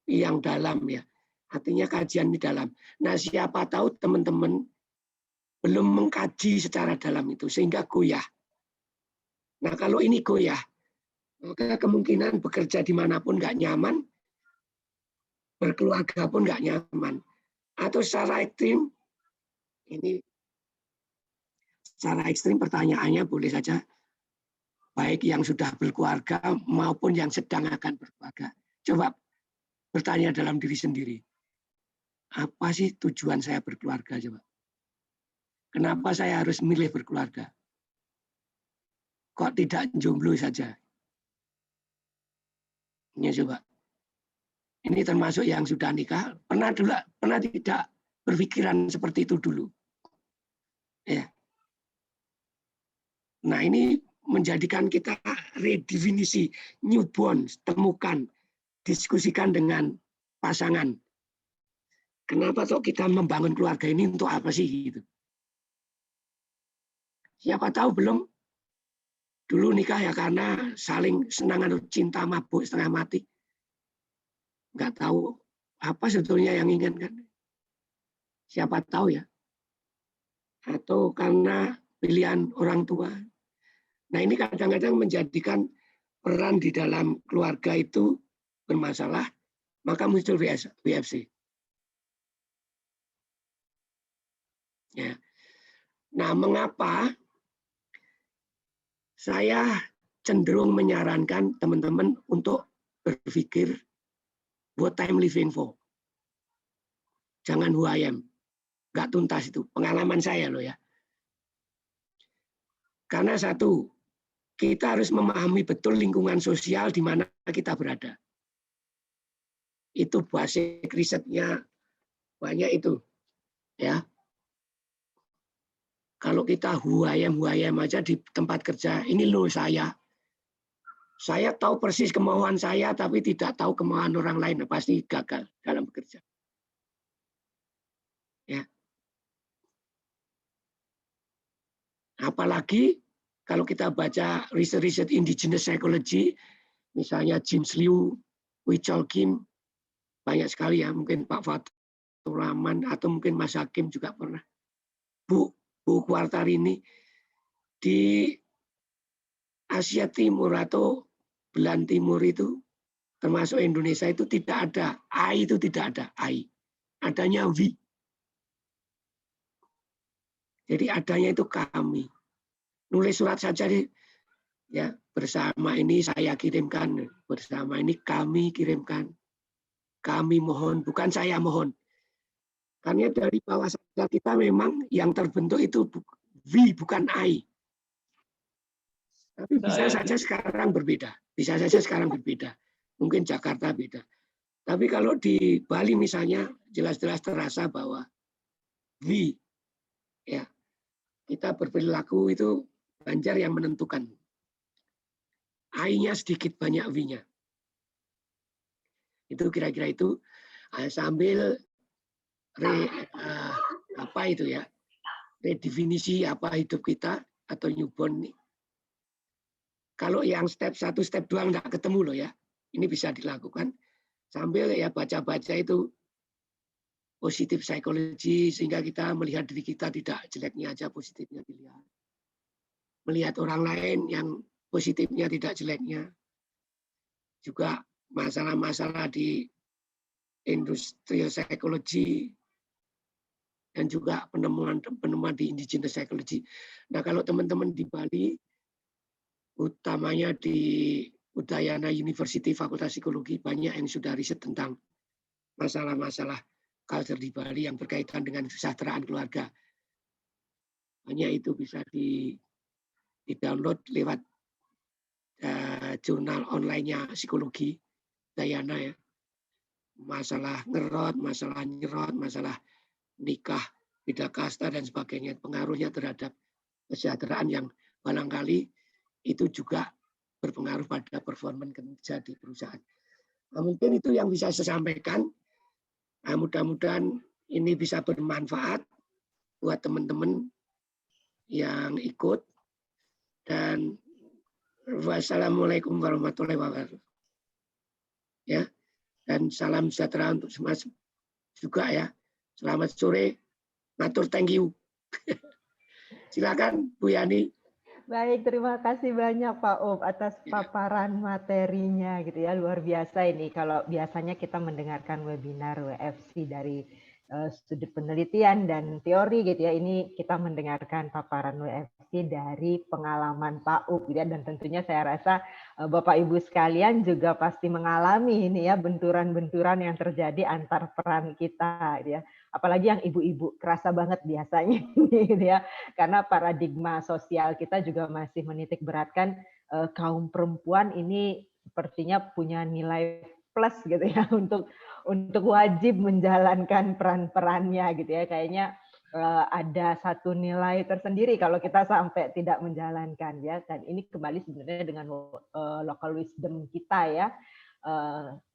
yang dalam ya. Artinya kajian di dalam. Nah, siapa tahu teman-teman belum mengkaji secara dalam itu sehingga goyah. Nah kalau ini goyah, maka kemungkinan bekerja dimanapun nggak nyaman, berkeluarga pun nggak nyaman. Atau secara ekstrim, ini secara ekstrim pertanyaannya boleh saja, baik yang sudah berkeluarga maupun yang sedang akan berkeluarga. Coba bertanya dalam diri sendiri, apa sih tujuan saya berkeluarga? Coba. Kenapa saya harus milih berkeluarga? Kok tidak jomblo saja? Ini coba. Ini termasuk yang sudah nikah, pernah tidak berpikiran seperti itu dulu. Ya. Nah, ini menjadikan kita redefinisi, new bonds, temukan, diskusikan dengan pasangan. Kenapa kok kita membangun keluarga ini untuk apa sih gitu? Siapa tahu belum dulu nikah ya karena saling senang atau cinta mabuk setengah mati. Nggak tahu apa sebetulnya yang inginkan. Siapa tahu ya. Atau karena pilihan orang tua. Nah ini kadang-kadang menjadikan peran di dalam keluarga itu bermasalah, maka muncul WFC. Ya. Nah mengapa saya cenderung menyarankan teman-teman untuk berpikir what I'm living for. Jangan who I am. Nggak tuntas itu. Pengalaman saya loh ya. Karena satu, kita harus memahami betul lingkungan sosial di mana kita berada. Itu basic risetnya banyak itu. Ya. Kalau kita who I am aja di tempat kerja, ini loh saya. Saya tahu persis kemauan saya, tapi tidak tahu kemauan orang lain. Pasti gagal dalam bekerja. Ya. Apalagi kalau kita baca riset-riset indigenous psychology, misalnya James Liu, Wee-Chol Kim, banyak sekali ya, mungkin Pak Fathur Rahman, atau mungkin Mas Hakim juga pernah. Bu Quartarini, di Asia Timur atau Belan Timur itu, termasuk Indonesia itu tidak ada, I itu tidak ada, I. Adanya we. Jadi adanya itu kami. Nulis surat saja ya, bersama ini saya kirimkan, bersama ini kami kirimkan. Kami mohon, bukan saya mohon. Karena dari bawah sadar kita memang yang terbentuk itu we, bukan I. Tapi bisa saja sekarang berbeda. Bisa saja sekarang berbeda. Mungkin Jakarta beda. Tapi kalau di Bali misalnya jelas-jelas terasa bahwa we, ya, kita berperilaku itu Banjar yang menentukan. I-nya sedikit banyak W-nya. Itu kira-kira itu sambil redefinisi apa hidup kita atau newborn nih. Kalau yang step 1, step 2 nggak ketemu loh ya. Ini bisa dilakukan sambil ya baca-baca itu positif psikologi sehingga kita melihat diri kita tidak jeleknya aja, positifnya dilihat. Melihat orang lain yang positifnya tidak jeleknya. Juga masalah-masalah di industrial psychology dan juga penemuan di indigenous psychology. Nah, kalau teman-teman di Bali, utamanya di Udayana University Fakultas Psikologi, banyak yang sudah riset tentang masalah-masalah culture di Bali yang berkaitan dengan kesejahteraan keluarga. Banyak itu bisa di-download lewat jurnal online-nya psikologi Dayana ya. Masalah ngerot, masalah nyerot, masalah nikah, beda kasta dan sebagainya, pengaruhnya terhadap kesejahteraan yang barangkali itu juga berpengaruh pada performa kerja di perusahaan. Nah, mungkin itu yang bisa saya sampaikan. Nah, mudah-mudahan ini bisa bermanfaat buat teman-teman yang ikut. Dan wassalamualaikum warahmatullahi wabarakatuh. Ya, dan salam sejahtera untuk semua juga ya. Selamat sore, matur thank you. Silakan Bu Yani. Baik, terima kasih banyak Pak Up atas paparan materinya gitu ya. Luar biasa ini kalau biasanya kita mendengarkan webinar WFC dari sudut penelitian dan teori gitu ya. Ini kita mendengarkan paparan WFC dari pengalaman Pak Up gitu ya. Dan tentunya saya rasa Bapak Ibu sekalian juga pasti mengalami ini ya benturan-benturan yang terjadi antar peran kita gitu ya. Apalagi yang ibu-ibu kerasa banget biasanya gitu ya. Karena paradigma sosial kita juga masih menitik beratkan kaum perempuan ini sepertinya punya nilai plus gitu ya untuk wajib menjalankan peran-perannya gitu ya. Kayaknya ada satu nilai tersendiri kalau kita sampai tidak menjalankan ya. Dan ini kembali sebenarnya dengan local wisdom kita ya.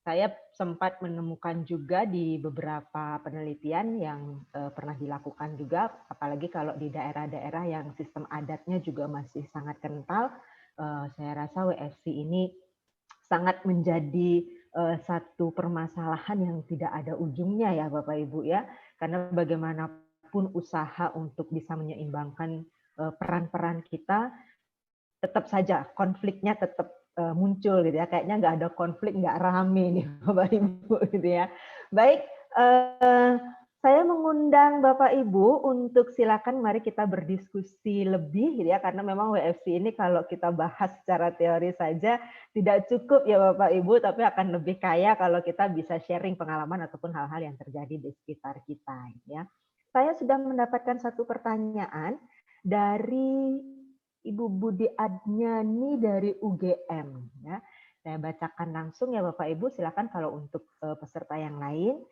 Saya sempat menemukan juga di beberapa penelitian yang pernah dilakukan juga, apalagi kalau di daerah-daerah yang sistem adatnya juga masih sangat kental, saya rasa WFC ini sangat menjadi satu permasalahan yang tidak ada ujungnya ya Bapak Ibu ya, karena bagaimanapun usaha untuk bisa menyeimbangkan peran-peran kita, tetap saja konfliknya tetap muncul gitu ya. Kayaknya nggak ada konflik, nggak rame nih Bapak Ibu gitu ya. Baik, saya mengundang Bapak Ibu untuk silakan mari kita berdiskusi lebih gitu ya, karena memang WFC ini kalau kita bahas secara teori saja tidak cukup ya Bapak Ibu, tapi akan lebih kaya kalau kita bisa sharing pengalaman ataupun hal-hal yang terjadi di sekitar kita ya. Saya sudah mendapatkan satu pertanyaan dari Ibu Budi Adnyani dari UGM. Ya. Saya bacakan langsung ya Bapak Ibu, silakan kalau untuk peserta yang lain,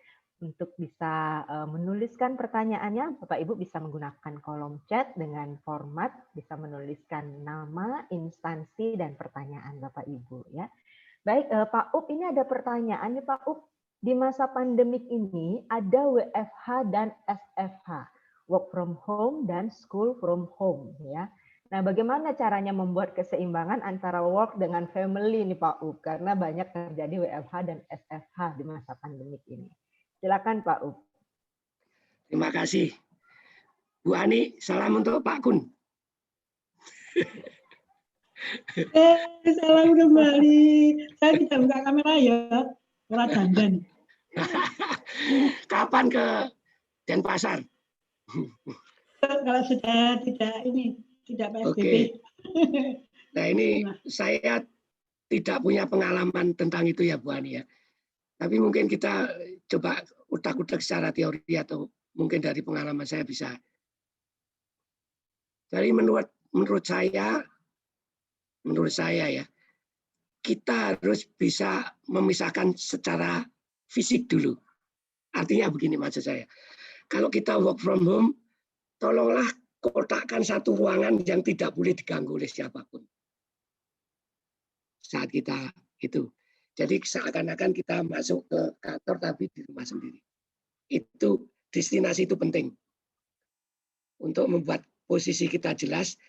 untuk bisa menuliskan pertanyaannya, Bapak Ibu bisa menggunakan kolom chat dengan format, bisa menuliskan nama, instansi, dan pertanyaan Bapak Ibu. Ya. Baik, Pak Up, ini ada pertanyaan nih Pak Up. Di masa pandemik ini ada WFH dan SFH, work from home dan school from home. Ya. Nah, bagaimana caranya membuat keseimbangan antara work dengan family nih Pak Up? Karena banyak terjadi WFH dan SFH di masa pandemik ini. Silakan Pak Up. Terima kasih. Bu Ani, salam untuk Pak Kun. Salam kembali. Saya tidak buka kamera ya, ora dandan. Kapan ke Denpasar? Kalau sudah tidak PSBB. Oke. Nah ini saya tidak punya pengalaman tentang itu ya Bu Ani ya. Tapi mungkin kita coba utak-utak secara teori atau mungkin dari pengalaman saya bisa. Jadi menurut saya ya, kita harus bisa memisahkan secara fisik dulu. Artinya begini maksud saya. Kalau kita work from home, tolonglah kotakkan satu ruangan yang tidak boleh diganggu oleh siapapun. Saat kita itu. Jadi seakan-akan kita masuk ke kantor tapi di rumah sendiri. Itu destinasi itu penting. Untuk membuat posisi kita jelas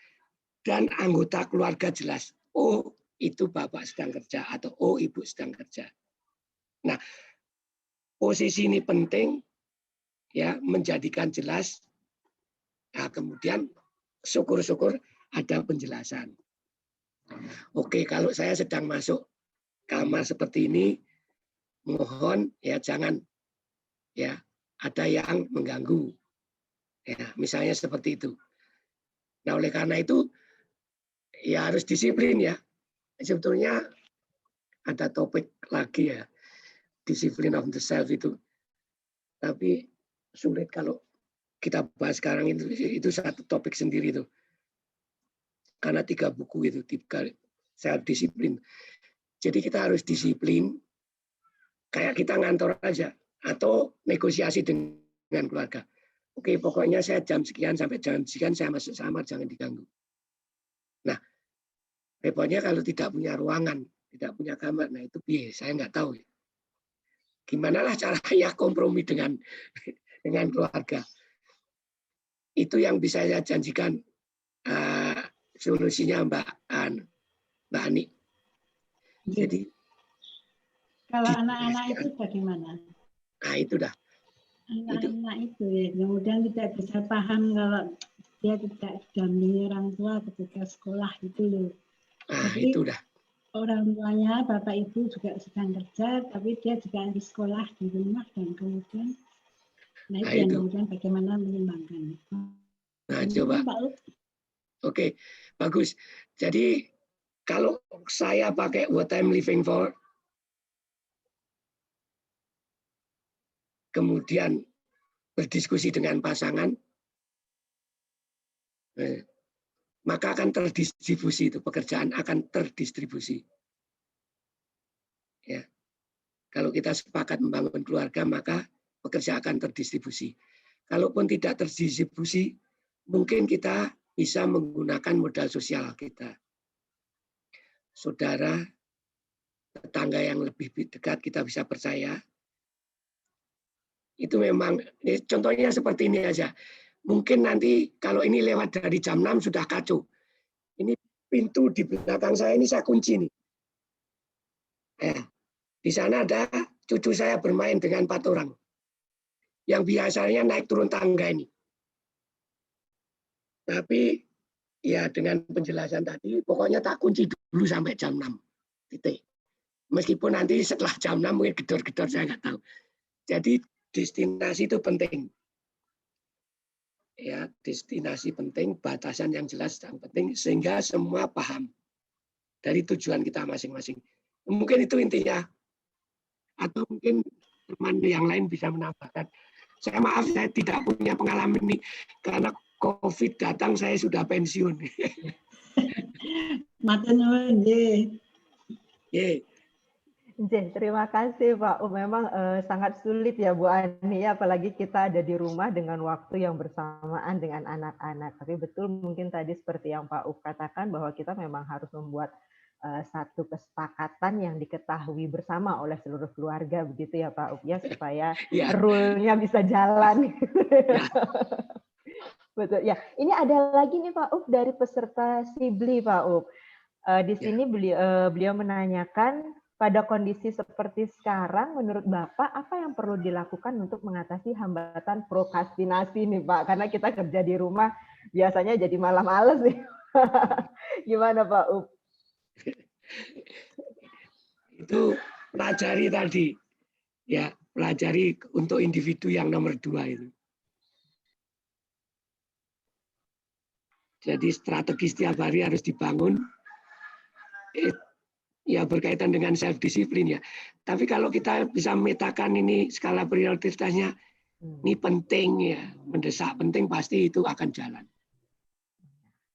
dan anggota keluarga jelas. Oh, itu Bapak sedang kerja atau oh, Ibu sedang kerja. Nah, posisi ini penting ya, menjadikan jelas. Nah, kemudian syukur-syukur ada penjelasan. Oke, kalau saya sedang masuk kamar seperti ini, mohon ya jangan ya ada yang mengganggu. Ya, misalnya seperti itu. Nah, oleh karena itu ya harus disiplin ya. Sebetulnya ada topik lagi ya, discipline of the self itu. Tapi sulit kalau kita bahas sekarang itu satu topik sendiri itu. Karena 3 buku itu, 3 self disiplin. Jadi kita harus disiplin kayak kita ngantor aja atau negosiasi dengan keluarga. Oke, pokoknya saya jam sekian sampai jam sekian saya masuk kamar, jangan diganggu. Nah, repotnya kalau tidak punya ruangan, tidak punya kamar, nah itu saya nggak tahu. Gimana lah caranya kompromi dengan keluarga. Itu yang bisa saya janjikan solusinya Mbak Ani. Jadi kalau anak-anak itu bagaimana? Nah itu dah. Anak-anak itu ya, kemudian tidak bisa paham kalau dia tidak didampingi orang tua ketika sekolah itu loh. Nah, Jadi itu dah. orang tuanya, bapak ibu juga sedang kerja, tapi dia juga di sekolah di rumah dan kemudian, nah itu yang kemudian bagaimana menimbangkan. Nah, coba. Pak Up. Oke, bagus. Jadi kalau saya pakai what I'm living for, kemudian berdiskusi dengan pasangan, maka akan terdistribusi itu, pekerjaan akan terdistribusi. Ya. Kalau kita sepakat membangun keluarga, maka pekerjaan akan terdistribusi. Kalaupun tidak terdistribusi, mungkin kita bisa menggunakan modal sosial kita. Saudara, tetangga yang lebih dekat kita bisa percaya. Itu memang, contohnya seperti ini aja. Mungkin nanti kalau ini lewat dari jam 6 sudah kacau. Ini pintu di belakang saya ini saya kunci nih. Di sana ada cucu saya bermain dengan 4 orang. Yang biasanya naik turun tangga ini. Tapi ya dengan penjelasan tadi, pokoknya tak kunci dulu sampai jam 6. Titik. Meskipun nanti setelah jam 6 mungkin gedor-gedor saya nggak tahu. Jadi destinasi itu penting. Ya, destinasi penting, batasan yang jelas yang penting sehingga semua paham dari tujuan kita masing-masing. Mungkin itu intinya. Atau mungkin teman yang lain bisa menambahkan. Saya maaf saya tidak punya pengalaman ini karena COVID datang saya sudah pensiun. Matur nuwun nggih. Nggih. Terima kasih Pak Up. Memang sangat sulit ya Bu Ani, apalagi kita ada di rumah dengan waktu yang bersamaan dengan anak-anak. Tapi betul mungkin tadi seperti yang Pak Up katakan bahwa kita memang harus membuat satu kesepakatan yang diketahui bersama oleh seluruh keluarga, begitu ya Pak Up ya, supaya rule-nya bisa jalan. Betul ya. Ini ada lagi nih Pak Up dari peserta Sibli Pak Up. Di sini beliau menanyakan, pada kondisi seperti sekarang, menurut Bapak, apa yang perlu dilakukan untuk mengatasi hambatan prokrastinasi nih Pak? Karena kita kerja di rumah, biasanya jadi malah males nih. Gimana Pak Up? Itu pelajari tadi. Ya, pelajari untuk individu yang nomor 2 itu. Jadi strategi setiap hari harus dibangun. Ya berkaitan dengan self disiplin ya. Tapi kalau kita bisa memetakan ini skala prioritasnya, ini penting ya, mendesak penting pasti itu akan jalan.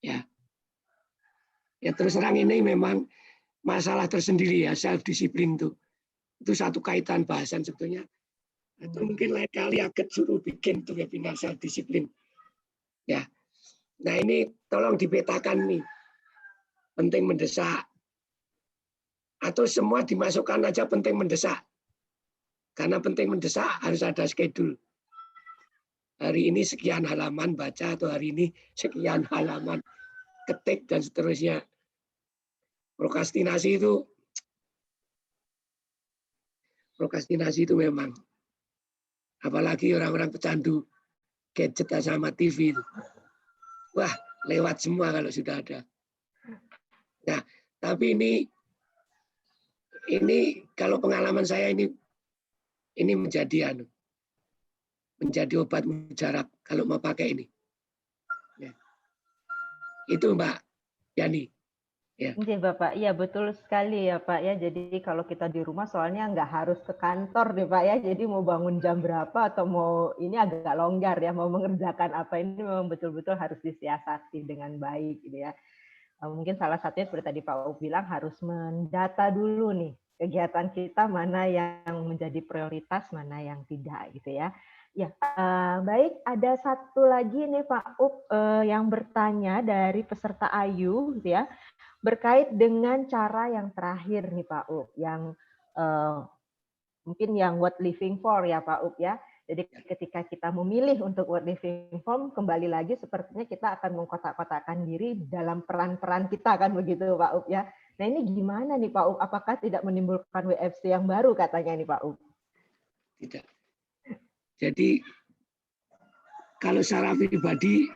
Ya. Ya terus terang ini memang masalah tersendiri ya, self disiplin itu. Itu satu kaitan bahasan sebetulnya. Atau mungkin lain kali agak suruh bikin tuh webinar self disiplin. Ya. Nah ini tolong dipetakan nih. Penting mendesak. Atau semua dimasukkan aja penting mendesak. Karena penting mendesak harus ada schedule. Hari ini sekian halaman baca atau hari ini sekian halaman ketik dan seterusnya. Prokrastinasi itu memang. Apalagi orang-orang pecandu gadget sama TV itu. Wah, lewat semua kalau sudah ada. Nah, tapi ini kalau pengalaman saya ini menjadi obat mujarab kalau mau pakai ini. Ya. Itu Mbak Yani. Ya. Oke Bapak, iya betul sekali ya Pak ya. Jadi kalau kita di rumah soalnya nggak harus ke kantor nih Pak ya. Jadi mau bangun jam berapa atau mau ini agak longgar ya, mau mengerjakan apa ini memang betul-betul harus disiasati dengan baik gitu ya. Mungkin salah satunya seperti tadi Pak Up bilang harus mendata dulu nih kegiatan kita mana yang menjadi prioritas, mana yang tidak gitu ya. Ya, baik. Ada satu lagi nih Pak Up yang bertanya dari peserta Ayu gitu ya, berkait dengan cara yang terakhir nih Pak Up, yang mungkin yang what living for ya Pak Up ya. Jadi ketika kita memilih untuk what living for, kembali lagi sepertinya kita akan mengkotak-kotakkan diri dalam peran-peran kita kan begitu Pak Up ya. Nah ini gimana nih Pak Up? Apakah tidak menimbulkan WFC yang baru katanya nih Pak Up? Tidak. Jadi kalau secara pribadi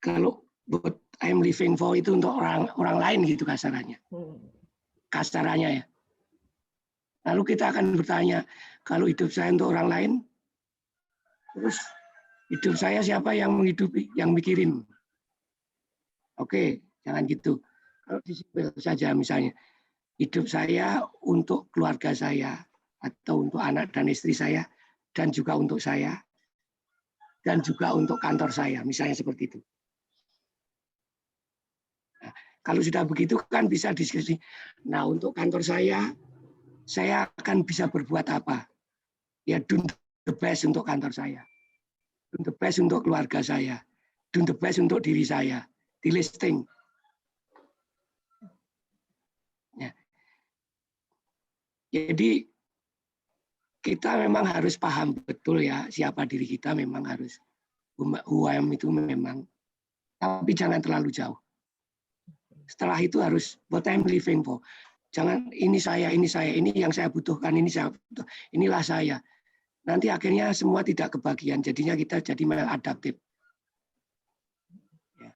Kalau what I'm living for itu untuk orang lain gitu kasarannya. Kasarannya ya. Lalu kita akan bertanya, kalau hidup saya untuk orang lain, terus hidup saya siapa yang menghidupi, yang mikirin? Oke, jangan gitu. Kalau disimpel saja misalnya, hidup saya untuk keluarga saya, atau untuk anak dan istri saya, dan juga untuk saya, dan juga untuk kantor saya, misalnya seperti itu. Nah, kalau sudah begitu kan bisa diskusi. Nah, untuk kantor saya akan bisa berbuat apa? Ya, do the best untuk kantor saya, do the best untuk keluarga saya, do the best untuk diri saya, di listing. Ya. Jadi kita memang harus paham betul ya siapa diri kita, memang harus who I am itu memang, tapi jangan terlalu jauh. Setelah itu harus what I'm living for. Jangan ini yang saya butuhkan, inilah saya. Nanti akhirnya semua tidak kebagian, jadinya kita jadi maladaptif. Ya.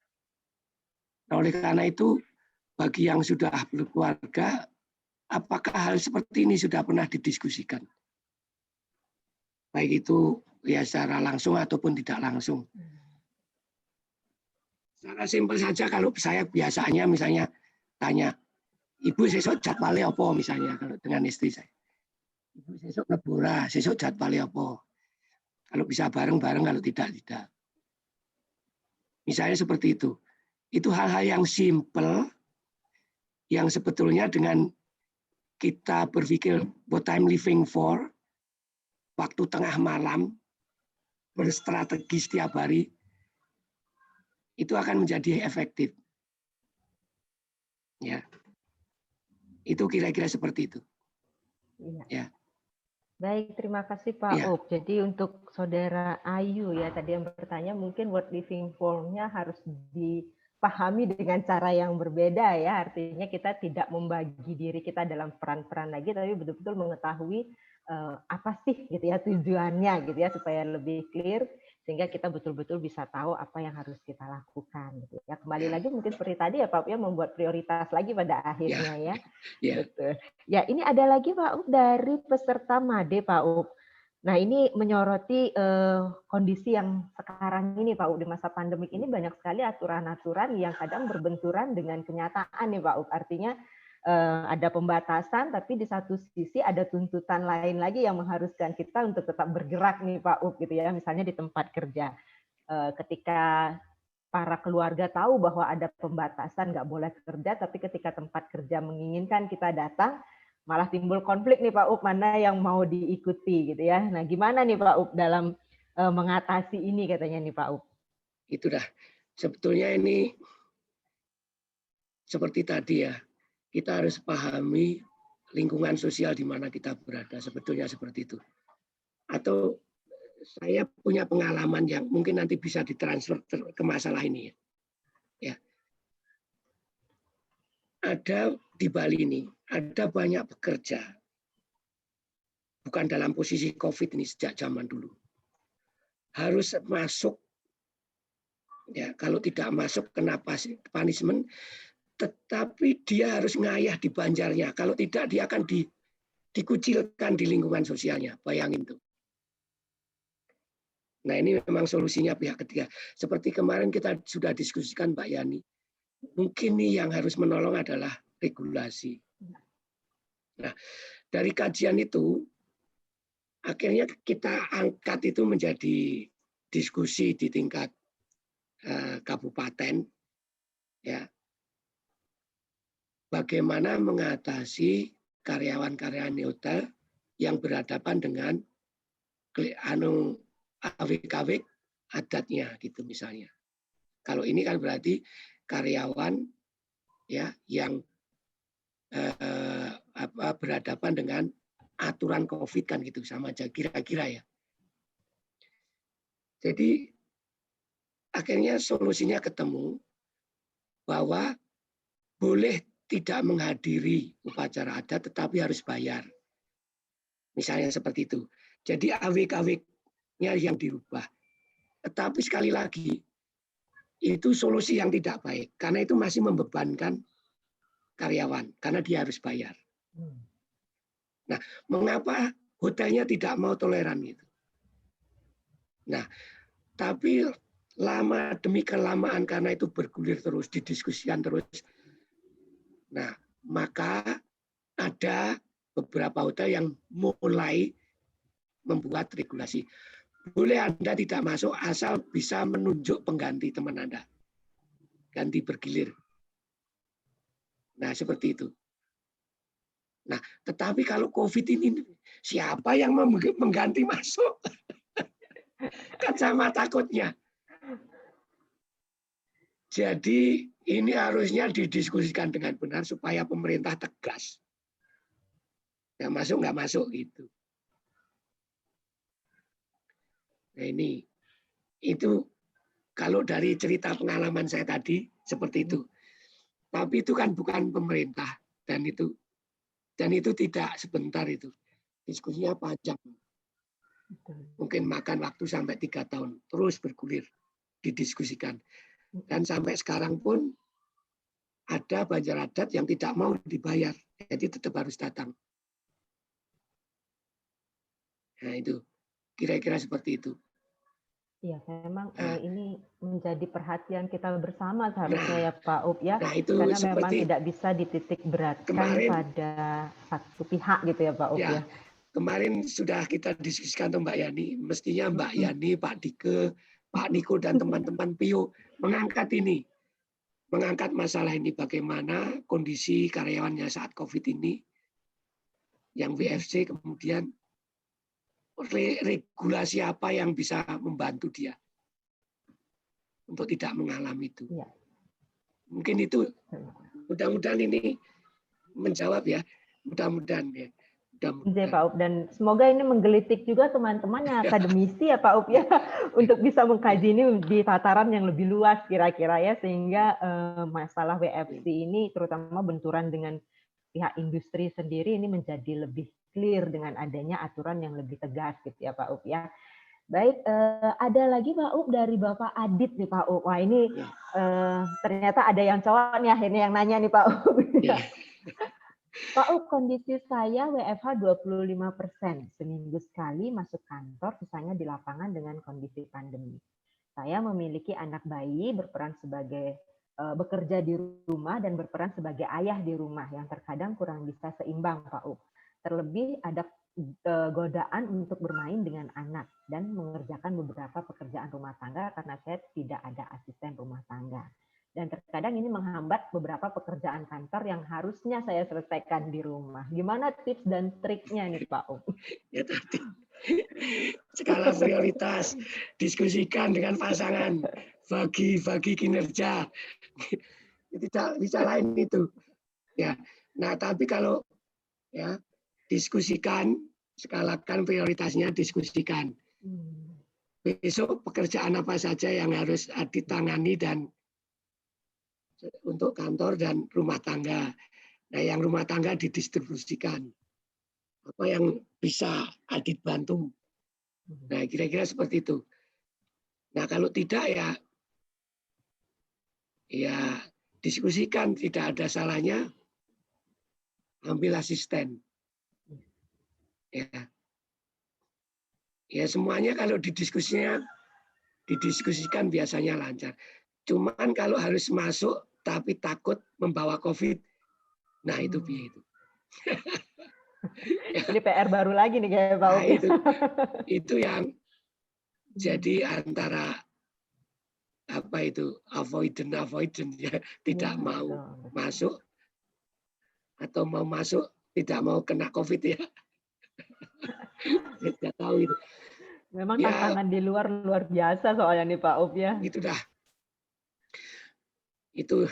Oleh karena itu, bagi yang sudah berkeluarga, apakah hal seperti ini sudah pernah didiskusikan? Baik itu ya secara langsung ataupun tidak langsung. Secara simpel saja, kalau saya biasanya misalnya tanya, Ibu sesuk jadwalnya apa misalnya kalau dengan istri saya. Ibu sesuk lebura, sesuk jadwalnya apa. Kalau bisa bareng-bareng, kalau tidak. Misalnya seperti itu. Itu hal-hal yang simpel yang sebetulnya dengan kita berpikir what I'm living for, waktu tengah malam, berstrategi setiap hari, itu akan menjadi efektif. Ya. Itu kira-kira seperti itu. Iya. Ya. Baik, terima kasih Pak Ya. Up. Jadi untuk Saudara Ayu ya tadi yang bertanya, mungkin what living for-nya harus dipahami dengan cara yang berbeda ya. Artinya kita tidak membagi diri kita dalam peran-peran lagi, tapi betul-betul mengetahui apa sih gitu ya tujuannya gitu ya, supaya lebih clear sehingga kita betul-betul bisa tahu apa yang harus kita lakukan gitu ya. Kembali lagi mungkin seperti tadi ya Pak Up ya, membuat prioritas lagi pada akhirnya ya. Betul. Ya, ini ada lagi Pak Up dari peserta MADE Pak Up. Nah, ini menyoroti kondisi yang sekarang ini Pak Up, di masa pandemik ini banyak sekali aturan-aturan yang kadang berbenturan dengan kenyataan nih Pak Up. Artinya ada pembatasan, tapi di satu sisi ada tuntutan lain lagi yang mengharuskan kita untuk tetap bergerak nih Pak Up gitu ya. Misalnya di tempat kerja, ketika para keluarga tahu bahwa ada pembatasan nggak boleh kerja, tapi ketika tempat kerja menginginkan kita datang, malah timbul konflik nih Pak Up, mana yang mau diikuti gitu ya. Nah, gimana nih Pak Up dalam mengatasi ini katanya nih Pak Up? Itu dah. Sebetulnya ini seperti tadi ya, kita harus pahami lingkungan sosial di mana kita berada, sebetulnya seperti itu. Atau saya punya pengalaman yang mungkin nanti bisa ditransfer ke masalah ini. Ya. Ada di Bali ini, ada banyak pekerja, bukan dalam posisi COVID ini sejak zaman dulu. Harus masuk, ya kalau tidak masuk kena punishment, tetapi dia harus ngayah di Banjarnya. Kalau tidak dia akan dikucilkan di lingkungan sosialnya. Bayangin tuh. Nah ini memang solusinya pihak ketiga. Seperti kemarin kita sudah diskusikan Mbak Yani. Mungkin nih yang harus menolong adalah regulasi. Nah dari kajian itu, akhirnya kita angkat itu menjadi diskusi di tingkat kabupaten. Ya. Bagaimana mengatasi karyawan-karyawan hotel yang berhadapan dengan awik-awik adatnya gitu misalnya. Kalau ini kan berarti karyawan ya yang berhadapan dengan aturan COVID kan gitu sama aja kira-kira ya. Jadi akhirnya solusinya ketemu bahwa boleh tidak menghadiri upacara adat tetapi harus bayar. Misalnya seperti itu. Jadi awik-awiknya yang dirubah. Tetapi sekali lagi, itu solusi yang tidak baik karena itu masih membebankan karyawan karena dia harus bayar. Nah, mengapa hotelnya tidak mau toleran itu? Nah, tapi lama demi kelamaan karena itu bergulir terus, didiskusikan terus. Nah, maka ada beberapa hotel yang mulai membuat regulasi. Boleh Anda tidak masuk asal bisa menunjuk pengganti teman Anda. Ganti bergilir. Nah, seperti itu. Nah, tetapi kalau COVID ini, siapa yang mengganti masuk? Kan sama takutnya. Jadi ini harusnya didiskusikan dengan benar supaya pemerintah tegas. Yang masuk nggak masuk gitu. Nah ini, itu kalau dari cerita pengalaman saya tadi seperti itu. Tapi itu kan bukan pemerintah dan itu tidak sebentar itu. Diskusinya panjang. Mungkin makan waktu sampai 3 tahun terus bergulir didiskusikan. Dan sampai sekarang pun ada banjar adat yang tidak mau dibayar, jadi tetap harus datang. Nah itu kira-kira seperti itu. Iya, memang ini menjadi perhatian kita bersama seharusnya ya Pak Up ya, nah itu karena memang seperti tidak bisa dititik beratkan kemarin, pada satu pihak gitu ya Pak Up ya. Kemarin sudah kita diskusikan tuh Mbak Yani, mestinya Mbak Yani, Pak Dike, Pak Niko dan teman-teman PIO mengangkat ini, mengangkat masalah ini bagaimana kondisi karyawannya saat COVID ini, yang WFC kemudian regulasi apa yang bisa membantu dia untuk tidak mengalami itu. Ya. Mungkin itu mudah-mudahan ini menjawab ya, mudah-mudahan ya. Iya Pak Up, dan semoga ini menggelitik juga teman-teman yang akademisi ya Pak Up ya, untuk bisa mengkaji ini di tataran yang lebih luas kira-kira ya, sehingga masalah WFC ini terutama benturan dengan pihak industri sendiri ini menjadi lebih clear dengan adanya aturan yang lebih tegas gitu ya Pak Up ya. Baik, ada lagi Pak Up dari Bapak Adit nih Pak Up. Wah ini ternyata ada yang cowok nih akhirnya yang nanya nih Pak Up. Pak Up, kondisi saya WFH 25%. Seminggu sekali masuk kantor, sisanya di lapangan dengan kondisi pandemi. Saya memiliki anak bayi, berperan sebagai bekerja di rumah dan berperan sebagai ayah di rumah yang terkadang kurang bisa seimbang Pak Up. Terlebih ada godaan untuk bermain dengan anak dan mengerjakan beberapa pekerjaan rumah tangga karena saya tidak ada asisten rumah tangga. Dan terkadang ini menghambat beberapa pekerjaan kantor yang harusnya saya selesaikan di rumah. Gimana tips dan triknya nih Pak Up? Ya tadi, skala prioritas, diskusikan dengan pasangan, bagi kinerja, tidak bisa lain itu. Ya, nah tapi kalau ya diskusikan, skalakan prioritasnya, diskusikan. Besok pekerjaan apa saja yang harus ditangani dan untuk kantor dan rumah tangga. Nah, yang rumah tangga didistribusikan. Apa yang bisa Adit bantu. Nah, kira-kira seperti itu. Nah, kalau tidak ya diskusikan, tidak ada salahnya ambil asisten. Ya semuanya kalau didiskusikan biasanya lancar. Cuman kalau harus masuk tapi takut membawa COVID, nah itu itu. Ini PR baru lagi nih kayak Pak Up. Itu yang jadi antara apa itu avoidance ya, tidak mau masuk atau mau masuk tidak mau kena COVID ya. Saya tidak tahu itu. Memang tantangan di luar biasa soalnya nih Pak Up ya. Itu dah. Itu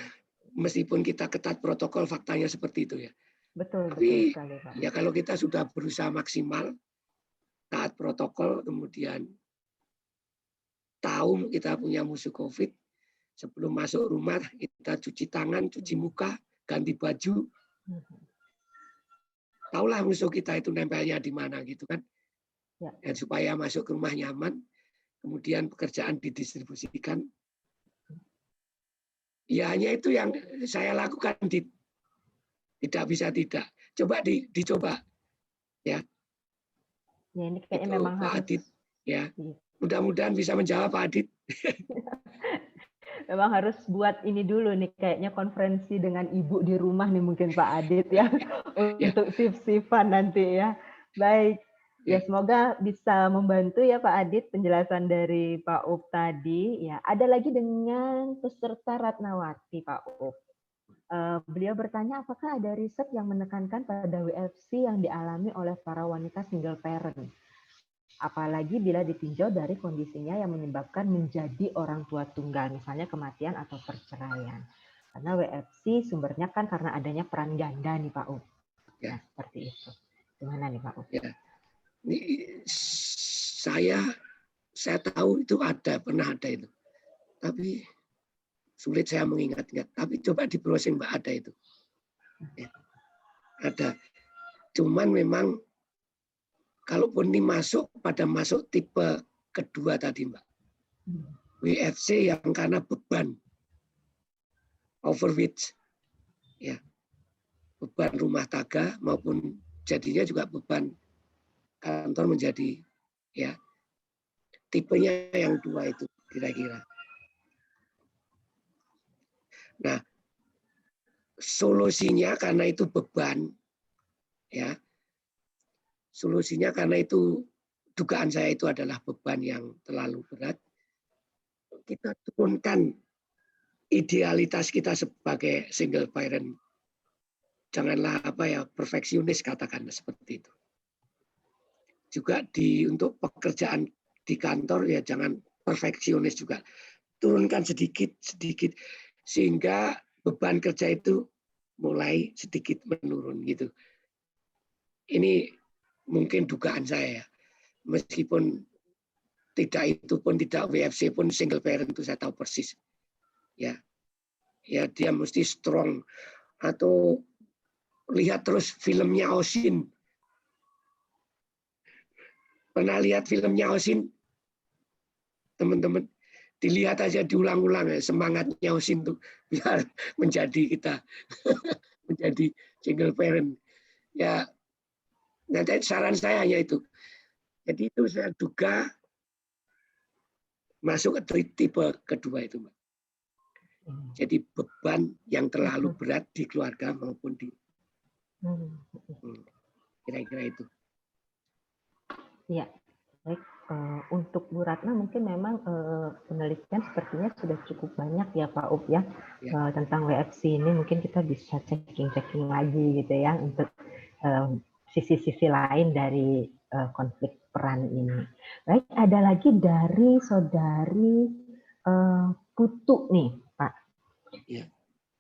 meskipun kita ketat protokol, faktanya seperti itu ya. Betul, tapi betul sekali, Pak. Ya kalau kita sudah berusaha maksimal, taat protokol, kemudian tahu kita punya musuh COVID, sebelum masuk rumah kita cuci tangan, cuci muka, ganti baju. Taulah musuh kita itu nempelnya di mana gitu kan. Ya. Dan supaya masuk ke rumah nyaman, kemudian pekerjaan didistribusikan Ya hanya itu yang saya lakukan, tidak bisa tidak. Coba dicoba ya. Ya, ini kayaknya Itu memang Pak harus Adit ya. Iya. Mudah-mudahan bisa menjawab Pak Adit. memang harus buat ini dulu nih, kayaknya konferensi dengan ibu di rumah nih mungkin Pak Adit ya, Ya. untuk shift-shiftan nanti ya. Baik, ya Ya. semoga bisa membantu ya Pak Adit penjelasan dari Pak Up tadi. Ya, ada lagi dengan peserta Ratnawati Pak Up. Beliau bertanya apakah ada riset yang menekankan pada WFC yang dialami oleh para wanita single parent, apalagi bila ditinjau dari kondisinya yang menyebabkan menjadi orang tua tunggal, misalnya kematian atau perceraian. Karena WFC sumbernya kan karena adanya peran ganda nih Pak Up. Ya. Nah, seperti itu. Gimana nih Pak Up? Ya. Ini saya tahu itu pernah ada itu. Tapi sulit saya mengingat-ingat. Tapi coba di browsing Mbak, ada itu. Ya. Ada. Cuman memang kalaupun ini masuk tipe kedua tadi Mbak. WFC yang karena beban overweight, ya, beban rumah tangga maupun jadinya juga beban kantor menjadi, ya, tipenya yang dua itu kira-kira. Nah, solusinya karena itu beban, ya, solusinya karena itu dugaan saya itu adalah beban yang terlalu berat. Kita turunkan idealitas kita sebagai single parent. Janganlah perfeksionis katakan seperti itu. Juga untuk pekerjaan di kantor ya jangan perfeksionis juga. Turunkan sedikit sehingga beban kerja itu mulai sedikit menurun gitu. Ini mungkin dugaan saya. Meskipun tidak WFC pun single parent itu saya tahu persis. Ya dia mesti strong. Atau lihat terus filmnya Osin. Pernah lihat filmnya Osin? Teman-teman, dilihat aja diulang-ulang ya, semangatnya Osin tuh biar menjadi kita menjadi single parent. Ya, nanti saran saya hanya itu. Jadi itu saya duga masuk ke tipe kedua itu, Mbak. Jadi beban yang terlalu berat di keluarga maupun di kira-kira itu. Ya, baik. Untuk Bu Ratna mungkin memang penelitian sepertinya sudah cukup banyak ya Pak Up ya, tentang WFC ini. Mungkin kita bisa checking lagi gitu ya untuk sisi-sisi lain dari konflik peran ini. Baik, ada lagi dari saudari Putu nih Pak. Ya.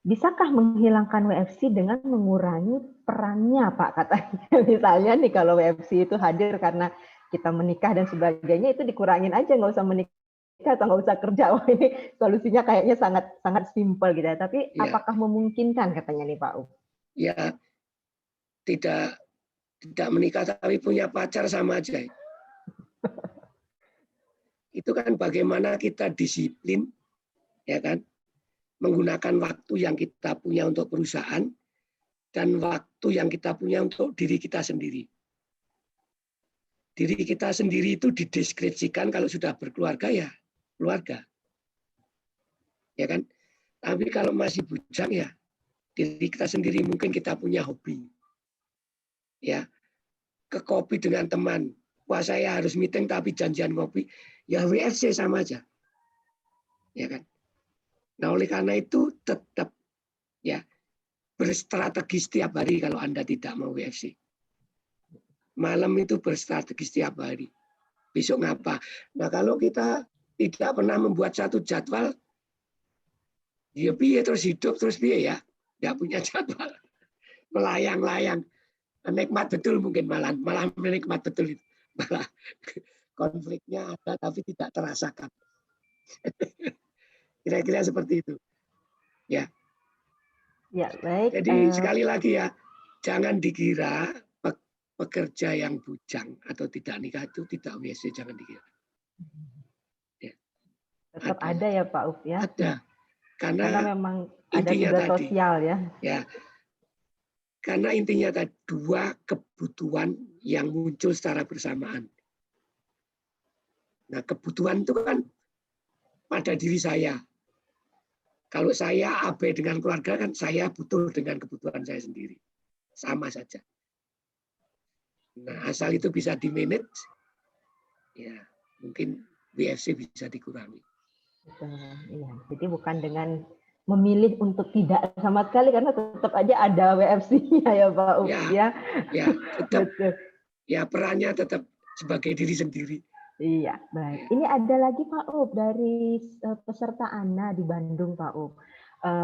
Bisakah menghilangkan WFC dengan mengurangi perannya Pak katanya? Misalnya nih kalau WFC itu hadir karena kita menikah dan sebagainya, itu dikurangin aja, nggak usah menikah atau nggak usah kerja. Wah, ini solusinya kayaknya sangat simpel gitu ya. Tapi apakah memungkinkan katanya nih Pak U? Ya, tidak menikah tapi punya pacar sama aja. Itu kan bagaimana kita disiplin, ya kan? Menggunakan waktu yang kita punya untuk perusahaan dan waktu yang kita punya untuk diri kita sendiri. Diri kita sendiri itu dideskripsikan kalau sudah berkeluarga ya keluarga. Ya kan? Tapi kalau masih bujang ya diri kita sendiri, mungkin kita punya hobi. Ya. Ke kopi dengan teman. Wah, saya harus meeting tapi janjian kopi. Ya WFC sama aja. Ya kan? Nah, oleh karena itu tetap ya berstrategi setiap hari kalau Anda tidak mau WFC. Malam itu berstrategi setiap hari. Besok ngapa? Nah, kalau kita tidak pernah membuat satu jadwal, ya piye terus hidup terus piye ya? Tidak punya jadwal. Melayang-layang. Nikmat betul mungkin malah menikmat betul itu. Malah konfliknya ada tapi tidak terasakan. Kira-kira seperti itu. Ya. Ya, baik. Jadi sekali lagi ya, jangan dikira pekerja yang bujang atau tidak nikah itu tidak WC, jangan dikira. Ya. Tetap ada ya Pak Up ya. Ada. Karena Karena memang ada intinya tugas tadi, sosial ya. ya, karena intinya tadi dua kebutuhan yang muncul secara bersamaan. Nah, kebutuhan itu kan pada diri saya. Kalau saya abai dengan keluarga kan saya butuh dengan kebutuhan saya sendiri. Sama saja. Nah, asal itu bisa di-manage, ya mungkin WFC bisa dikurangi. Iya, jadi bukan dengan memilih untuk tidak sama sekali karena tetap aja ada WFC-nya ya Pak Up ya. Ya, tetap. Betul. Ya, perannya tetap sebagai diri sendiri. Iya, baik. Ini ada lagi Pak Up dari peserta Ana di Bandung Pak Up.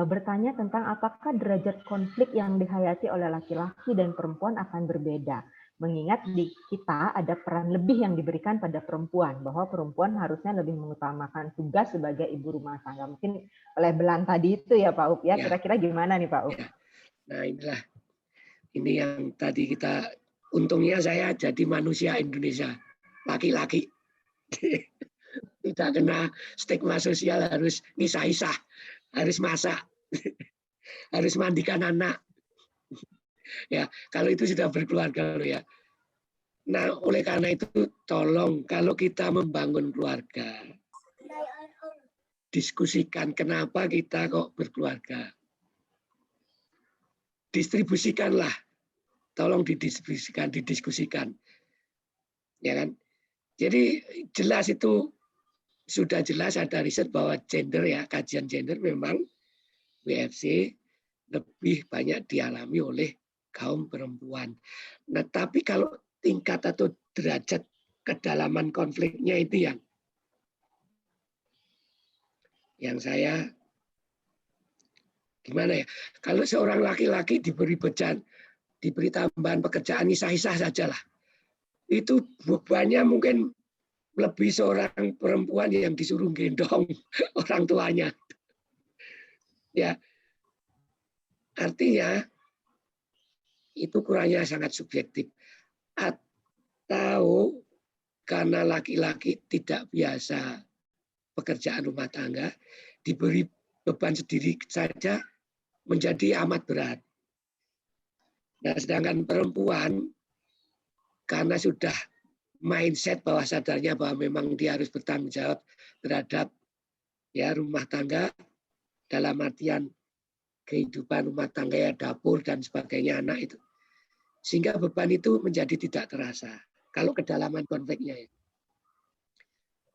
Bertanya tentang apakah derajat konflik yang dihayati oleh laki-laki dan perempuan akan berbeda. Mengingat di kita ada peran lebih yang diberikan pada perempuan, bahwa perempuan harusnya lebih mengutamakan tugas sebagai ibu rumah tangga. Mungkin oleh belan tadi itu ya Pak Up ya, kira-kira gimana nih Pak Up? Ya. Nah, ini yang tadi kita, untungnya saya jadi manusia Indonesia, laki-laki. Tidak kena stigma sosial harus ngisah-isah, harus masak, harus mandikan anak. Ya, kalau itu sudah berkeluarga loh ya. Nah, oleh karena itu tolong kalau kita membangun keluarga, diskusikan kenapa kita kok berkeluarga. Distribusikanlah, tolong didiskusikan. Ya kan? Jadi jelas itu sudah jelas ada riset bahwa gender ya, kajian gender memang WFC lebih banyak dialami oleh kaum perempuan. Nah, tapi kalau tingkat atau derajat kedalaman konfliknya itu yang saya gimana ya? Kalau seorang laki-laki diberi tambahan pekerjaan isah-isah sajalah. Itu bebannya mungkin lebih seorang perempuan yang disuruh gendong orang tuanya. Ya, artinya itu kurangnya sangat subjektif. Atau karena laki-laki tidak biasa pekerjaan rumah tangga, diberi beban sendiri saja menjadi amat berat. Nah, sedangkan perempuan karena sudah mindset bahwa sadarnya bahwa memang dia harus bertanggung jawab terhadap ya rumah tangga dalam artian kehidupan rumah tangga ya dapur dan sebagainya anak itu. Sehingga beban itu menjadi tidak terasa. Kalau kedalaman konfliknya ya.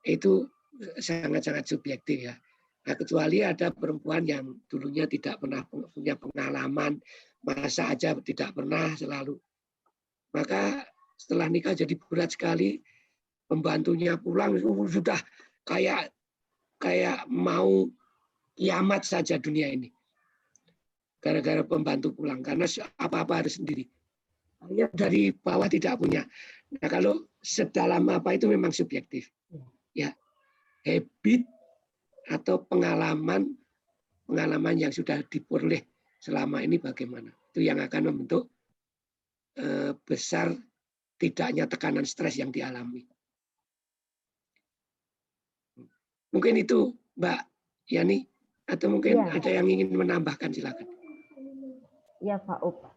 Itu sangat-sangat subjektif ya. Nah, kecuali ada perempuan yang dulunya tidak pernah punya pengalaman, masa aja tidak pernah selalu. Maka setelah nikah jadi berat sekali, pembantunya pulang sudah kayak mau kiamat saja dunia ini. Gara-gara pembantu pulang, karena apa-apa harus sendiri. Hanya dari bawah tidak punya. Nah, kalau sedalam apa itu memang subjektif. Ya, habit atau pengalaman yang sudah diperoleh selama ini bagaimana. Itu yang akan membentuk besar tidaknya tekanan stres yang dialami. Mungkin itu Mbak Yani, atau mungkin ada yang ingin menambahkan, silakan. Ya Pak Up,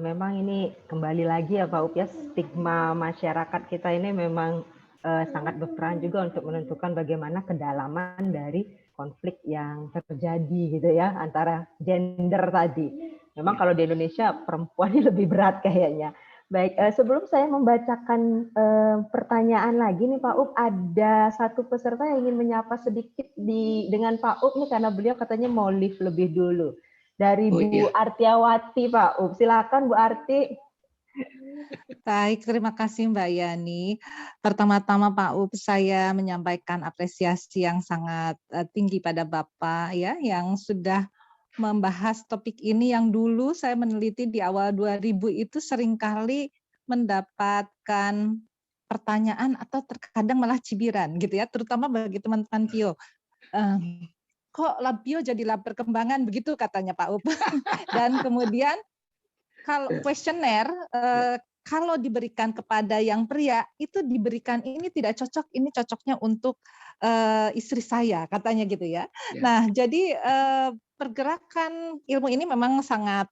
memang ini kembali lagi ya Pak Up ya, stigma masyarakat kita ini memang sangat berperan juga untuk menentukan bagaimana kedalaman dari konflik yang terjadi gitu ya antara gender tadi. Memang kalau di Indonesia perempuan ini lebih berat kayaknya. Baik, sebelum saya membacakan pertanyaan lagi nih Pak Up, ada satu peserta yang ingin menyapa sedikit dengan Pak Up nih karena beliau katanya mau live lebih dulu. Dari Bu Artiawati Pak Up, silakan Bu Arti. Baik, terima kasih Mbak Yani. Pertama-tama Pak Up, saya menyampaikan apresiasi yang sangat tinggi pada Bapak ya, yang sudah membahas topik ini yang dulu saya meneliti di awal 2000 itu seringkali mendapatkan pertanyaan atau terkadang malah cibiran gitu ya, terutama bagi teman-teman Pio. Kok lab Pio jadi lab perkembangan begitu katanya Pak Up. Dan kemudian kalau kuesioner kalau diberikan kepada yang pria itu diberikan ini tidak cocok, ini cocoknya untuk istri saya, katanya gitu ya. Nah, jadi pergerakan ilmu ini memang sangat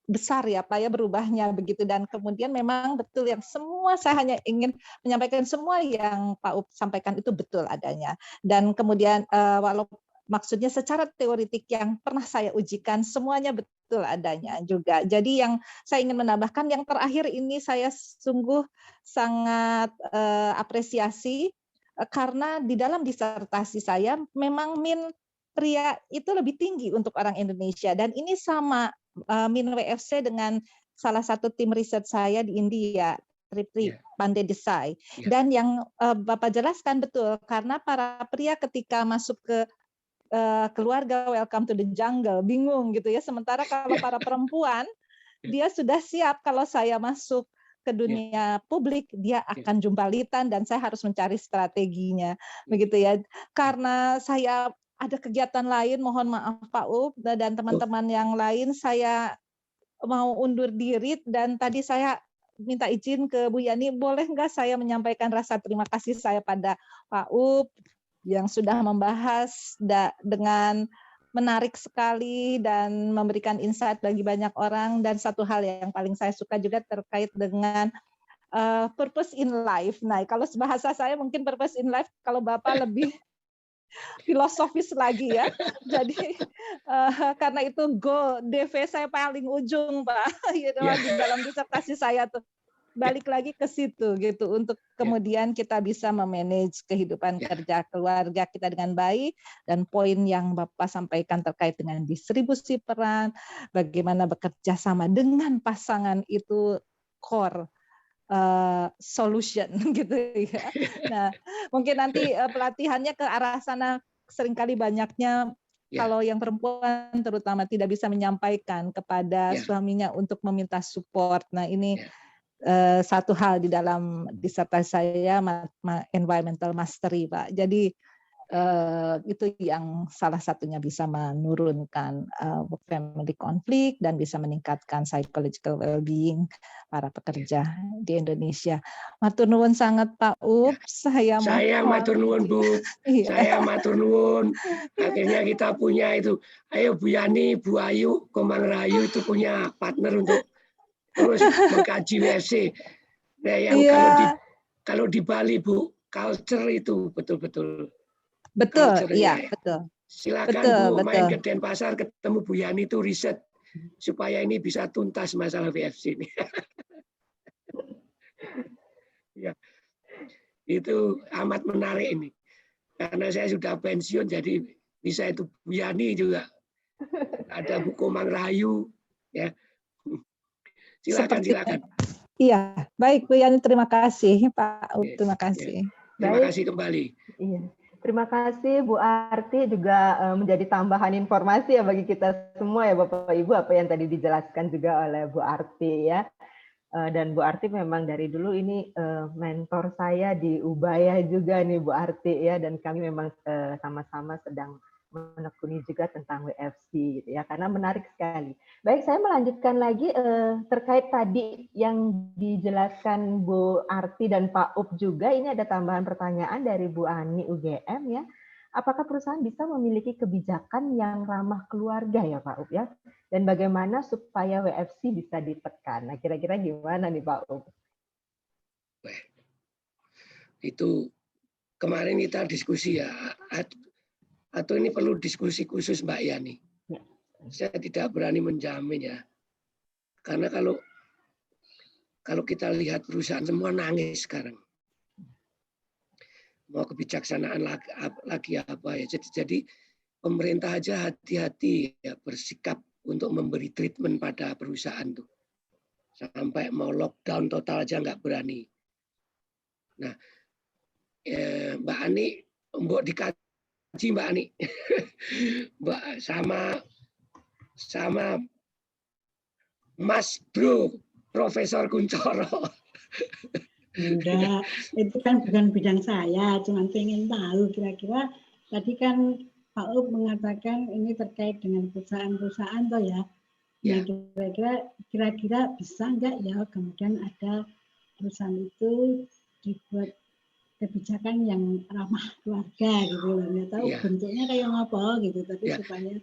besar ya Pak ya berubahnya begitu, dan kemudian memang betul yang semua, saya hanya ingin menyampaikan semua yang Pak Up sampaikan itu betul adanya, dan kemudian walau maksudnya secara teoritik yang pernah saya ujikan semuanya betul adanya juga. Jadi yang saya ingin menambahkan yang terakhir ini saya sungguh sangat apresiasi karena di dalam disertasi saya memang min pria itu lebih tinggi untuk orang Indonesia, dan ini sama min WFC dengan salah satu tim riset saya di India, Tripli Pandey Desai. Dan yang Bapak jelaskan betul, karena para pria ketika masuk ke keluarga Welcome to the Jungle bingung gitu ya, sementara kalau para perempuan dia sudah siap, kalau saya masuk ke dunia publik dia akan jumbalitan dan saya harus mencari strateginya begitu ya. Karena saya ada kegiatan lain, mohon maaf Pak Up dan teman-teman yang lain, saya mau undur diri, dan tadi saya minta izin ke Bu Yani, boleh nggak saya menyampaikan rasa terima kasih saya pada Pak Up yang sudah membahas dengan menarik sekali dan memberikan insight bagi banyak orang. Dan satu hal yang paling saya suka juga terkait dengan purpose in life. Nah, kalau bahasa saya mungkin purpose in life, kalau Bapak lebih filosofis lagi ya. Jadi karena itu goal DV saya paling ujung Pak, gitu, di dalam disertasi saya tuh balik lagi ke situ gitu, untuk kemudian kita bisa memanage kehidupan kerja keluarga kita dengan baik. Dan poin yang Bapak sampaikan terkait dengan distribusi peran, bagaimana bekerja sama dengan pasangan itu core solution gitu ya. Nah, mungkin nanti pelatihannya ke arah sana. Seringkali banyaknya kalau yang perempuan terutama tidak bisa menyampaikan kepada suaminya untuk meminta support. Nah, ini satu hal di dalam disertasi saya, environmental mastery Pak. Jadi itu yang salah satunya bisa menurunkan family conflict dan bisa meningkatkan psychological well-being para pekerja di Indonesia. Matur nuwun sangat Pak Up. Saya matur nuwun Bu. Saya matur nuwun. Akhirnya kita punya itu. Ayo Bu Yani, Bu Ayu, Komang Rahayu itu punya partner untuk terus mengkaji WFC. Nah, yang kalau di Bali Bu, culture itu betul-betul. Betul, iya, betul. Silakan Bu, main ke Denpasar ketemu Bu Yani itu riset supaya ini bisa tuntas masalah WFC ini. Ya, itu amat menarik ini. Karena saya sudah pensiun, jadi bisa itu Bu Yani juga. Ada Bu Komang Rahayu, ya. Silakan. Iya, baik Bu Yani, terima kasih Pak. Terima kasih. Terima kasih kembali. Iya. Terima kasih Bu Arti, juga menjadi tambahan informasi ya bagi kita semua ya Bapak Ibu, apa yang tadi dijelaskan juga oleh Bu Arti ya. Dan Bu Arti memang dari dulu ini mentor saya di Ubaya juga nih Bu Arti ya, dan kami memang sama-sama sedang menekuni juga tentang WFC gitu ya, karena menarik sekali. Baik, saya melanjutkan lagi terkait tadi yang dijelaskan Bu Arti dan Pak Up juga. Ini ada tambahan pertanyaan dari Bu Ani UGM ya. Apakah perusahaan bisa memiliki kebijakan yang ramah keluarga ya Pak Up ya? Dan bagaimana supaya WFC bisa ditekan? Nah, kira-kira gimana nih Pak Up? Itu kemarin kita diskusi ya. Atau ini perlu diskusi khusus Mbak Yani. Saya tidak berani menjamin ya. Karena kalau kita lihat perusahaan semua nangis sekarang. Mau kebijaksanaan lagi apa ya. Jadi pemerintah aja hati-hati ya bersikap untuk memberi treatment pada perusahaan tuh. Sampai mau lockdown total aja nggak berani. Nah, Mbak Ani, mbok dikasih Mbak Ani, sama Mas Bro Profesor Kuncoro. Enggak, itu kan bukan bidang saya, cuma ingin tahu kira-kira tadi kan Pak Up mengatakan ini terkait dengan perusahaan-perusahaan toh ya. Nah, Ya. kira-kira bisa nggak ya kemudian ada perusahaan itu dibuat kebijakan yang ramah keluarga gitu loh. Nggak tahu Ya. bentuknya kayak apa gitu, tapi Ya. supaya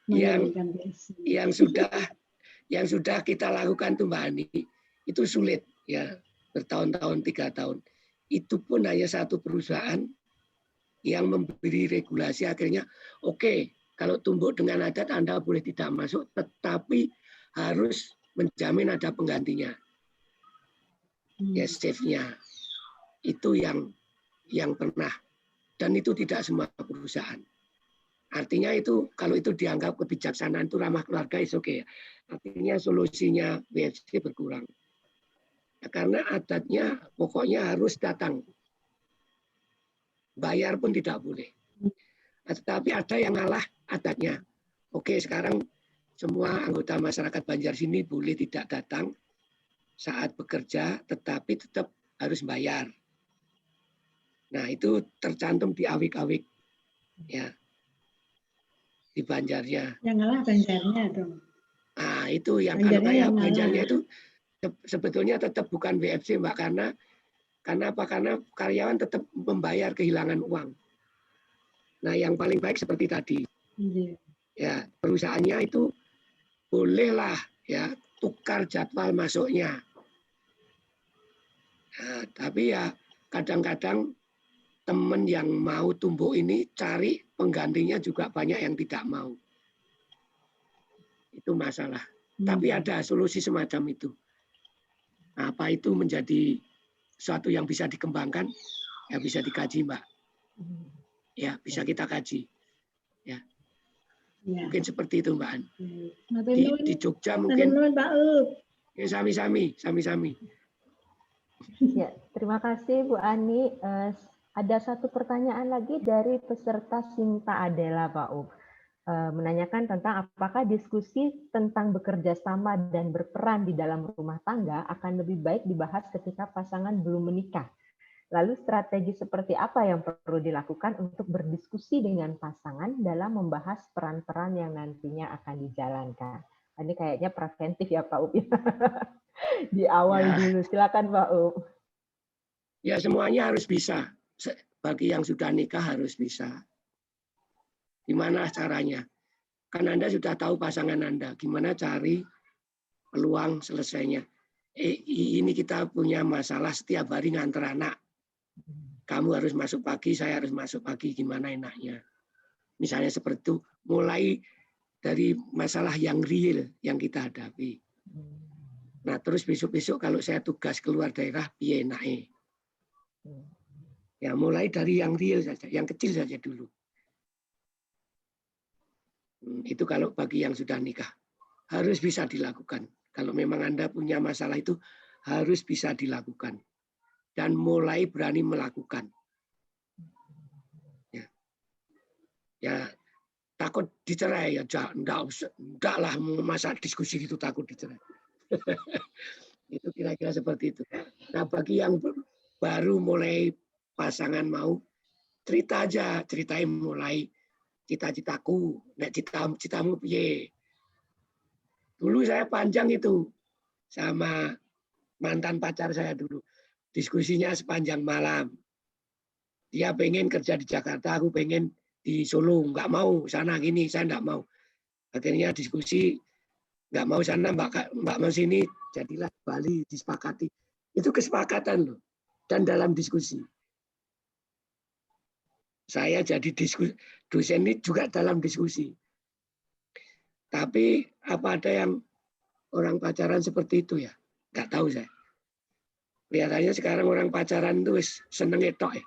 Yang menurunkan BSI. yang sudah kita lakukan tuh Mbak Ani, itu sulit ya, bertahun-tahun, 3 tahun. Itu pun hanya satu perusahaan yang memberi regulasi, akhirnya oke, kalau tumbuh dengan adat Anda boleh tidak masuk, tetapi harus menjamin ada penggantinya. Ya, safe-nya. Itu yang pernah. Dan itu tidak semua perusahaan. Artinya itu kalau itu dianggap kebijaksanaan itu ramah keluarga, is oke. Artinya solusinya BFC berkurang. Ya, karena adatnya pokoknya harus datang. Bayar pun tidak boleh. Tetapi ada yang ngalah adatnya. Oke, sekarang semua anggota masyarakat Banjar sini boleh tidak datang saat bekerja, tetapi tetap harus bayar. Nah, itu tercantum di awik-awik. Ya, di Banjarnya. Yang ngalah Banjarnya dong. Nah, itu yang Banjarnya kalau kayak yang Banjarnya ngalah. itu sebetulnya tetap bukan BFC, Mbak, karena apa? Karena karyawan tetap membayar kehilangan uang. Nah, yang paling baik seperti tadi. Ya, perusahaannya itu bolehlah ya tukar jadwal masuknya. Nah, tapi ya kadang-kadang teman yang mau tumbuh ini cari penggantinya juga banyak yang tidak mau. Itu masalah. Tapi ada solusi semacam itu. Apa itu menjadi suatu yang bisa dikembangkan? Ya bisa dikaji, Mbak. Ya, bisa kita kaji. Ya. Mungkin seperti itu, Mbak An. Di Jogja mungkin. Pak Up. Ya, sami-sami. Ya, terima kasih Bu Ani. Ada satu pertanyaan lagi dari peserta Sinta Adela, Pak Up. Menanyakan tentang apakah diskusi tentang bekerja sama dan berperan di dalam rumah tangga akan lebih baik dibahas ketika pasangan belum menikah. Lalu strategi seperti apa yang perlu dilakukan untuk berdiskusi dengan pasangan dalam membahas peran-peran yang nantinya akan dijalankan. Ini kayaknya preventif ya Pak Up. Di awal Ya. dulu, silakan Pak Up. Ya, semuanya harus bisa. Bagi yang sudah nikah harus bisa. Gimana caranya? Kan Anda sudah tahu pasangan Anda. Gimana cari peluang selesainya? Ini kita punya masalah setiap hari nganter anak. Kamu harus masuk pagi, saya harus masuk pagi. Gimana enaknya? Misalnya seperti itu. Mulai dari masalah yang real yang kita hadapi. Nah, terus besok-besok kalau saya tugas keluar daerah, piye enake? Ya, mulai dari yang real saja, yang kecil saja dulu. Itu kalau bagi yang sudah nikah. Harus bisa dilakukan. Kalau memang Anda punya masalah itu, harus bisa dilakukan. Dan mulai berani melakukan. Ya takut dicerai, ya enggak lah, masa diskusi itu takut dicerai. Itu kira-kira seperti itu. Nah, bagi yang baru mulai pasangan mau, cerita aja, ceritain mulai cita-citaku, nek citamu piye. Dulu saya panjang itu sama mantan pacar saya dulu. Diskusinya sepanjang malam. Dia pengen kerja di Jakarta, aku pengen di Solo, nggak mau sana gini, saya nggak mau. Akhirnya diskusi, nggak mau sana, mbak mau sini, jadilah Bali disepakati. Itu kesepakatan loh. Dan dalam diskusi. Saya jadi dosen ini juga dalam diskusi. Tapi apa ada yang orang pacaran seperti itu ya? Nggak tahu saya. Kelihatannya sekarang orang pacaran itu seneng etok ya.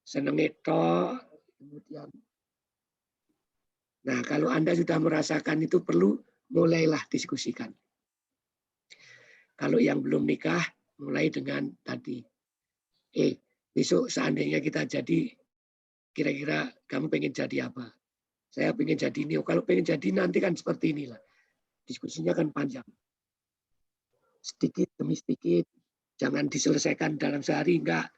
Seneng etok, kemudian. Nah, kalau Anda sudah merasakan itu perlu, mulailah diskusikan. Kalau yang belum nikah, mulai dengan tadi. Besok seandainya kita jadi, kira-kira kamu pengen jadi apa? Saya pengen jadi ini. Kalau pengen jadi nanti kan seperti inilah. Diskusinya kan panjang. Sedikit demi sedikit. Jangan diselesaikan dalam sehari, enggak.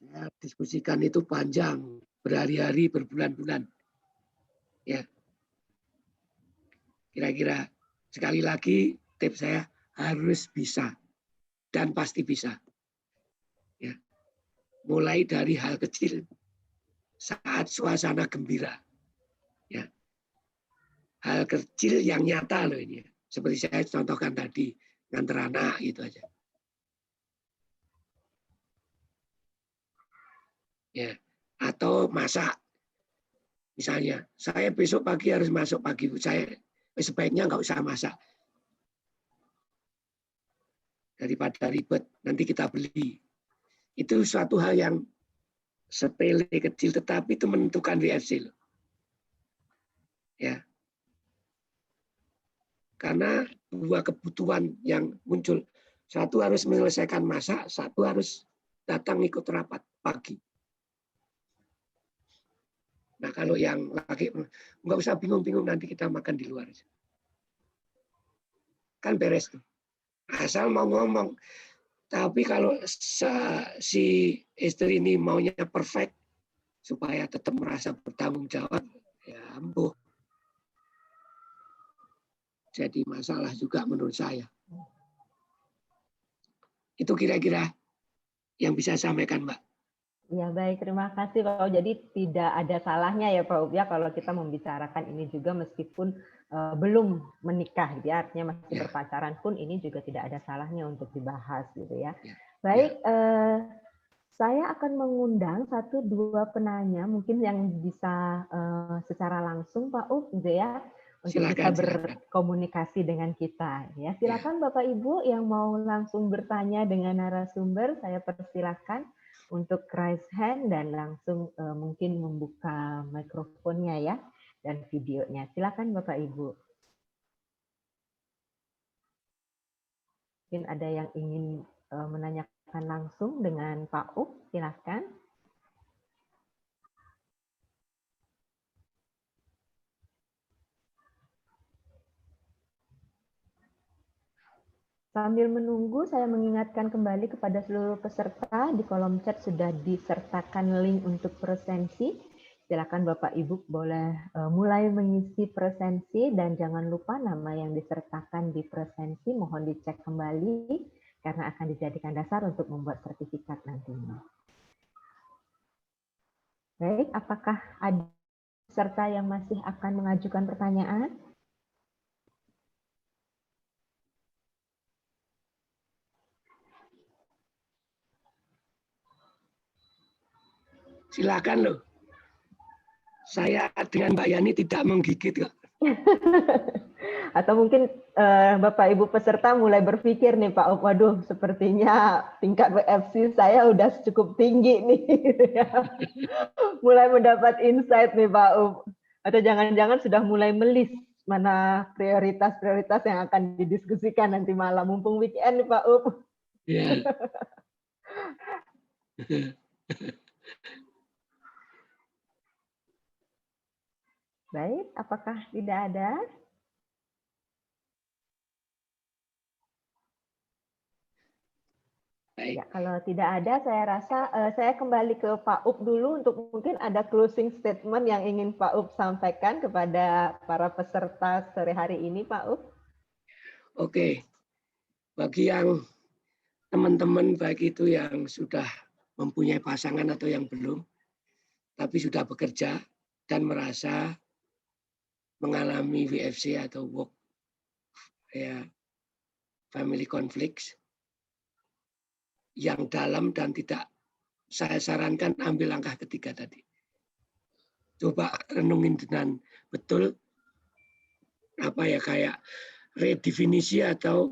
Saya diskusikan itu panjang. Berhari-hari, berbulan-bulan. Ya. Kira-kira sekali lagi tips saya harus bisa dan pasti bisa. Ya. Mulai dari hal kecil saat suasana gembira. Ya. Hal kecil yang nyata loh ini. Seperti saya contohkan tadi, nganter anak gitu aja. Ya. Atau masak. Misalnya, saya besok pagi harus masuk pagi. Saya sebaiknya nggak usah masak. Daripada ribet, nanti kita beli. Itu suatu hal yang sepele kecil, tetapi itu menentukan WFC loh. Ya. Karena dua kebutuhan yang muncul. Satu harus menyelesaikan masak, satu harus datang ikut rapat pagi. Nah kalau yang laki, nggak usah bingung-bingung, nanti kita makan di luar. Kan beres tuh. Asal mau ngomong. Tapi kalau si istri ini maunya perfect, supaya tetap merasa bertanggung jawab, ya ampuh. Jadi masalah juga menurut saya. Itu kira-kira yang bisa saya sampaikan, Mbak. Ya baik, terima kasih Pak. Jadi tidak ada salahnya ya Pak ya kalau kita membicarakan ini juga meskipun belum menikah, gitu ya. Artinya masih berpacaran pun ini juga tidak ada salahnya untuk dibahas gitu ya. Baik, saya akan mengundang 1-2 penanya mungkin yang bisa secara langsung Pak gitu ya untuk bisa berkomunikasi dengan kita ya. Silakan Bapak Ibu yang mau langsung bertanya dengan narasumber, saya persilakan untuk raise hand dan langsung mungkin membuka mikrofonnya ya dan videonya. Silakan Bapak Ibu. Mungkin ada yang ingin menanyakan langsung dengan Pak Up, silakan. Sambil menunggu, saya mengingatkan kembali kepada seluruh peserta, di kolom chat sudah disertakan link untuk presensi. Silakan Bapak Ibu boleh mulai mengisi presensi dan jangan lupa nama yang disertakan di presensi mohon dicek kembali karena akan dijadikan dasar untuk membuat sertifikat nantinya. Baik, apakah ada peserta yang masih akan mengajukan pertanyaan? Silakan loh. Saya dengan Mbak Yani tidak menggigit kok. Atau mungkin Bapak Ibu peserta mulai berpikir nih Pak, waduh sepertinya tingkat WFC saya udah cukup tinggi nih. Mulai mendapat insight nih Pak Up. Atau jangan-jangan sudah mulai melis mana prioritas-prioritas yang akan didiskusikan nanti malam. Mumpung weekend nih Pak Up. Yeah. Baik, apakah tidak ada? Baik. Ya, kalau tidak ada, saya rasa saya kembali ke Pak Up dulu untuk mungkin ada closing statement yang ingin Pak Up sampaikan kepada para peserta sore hari ini, Pak Up. Oke, bagi yang teman-teman baik itu yang sudah mempunyai pasangan atau yang belum, tapi sudah bekerja dan merasa mengalami WFC atau work family conflicts yang dalam dan tidak, saya sarankan ambil langkah ketiga tadi. Coba renungin dengan betul kayak redefinisi atau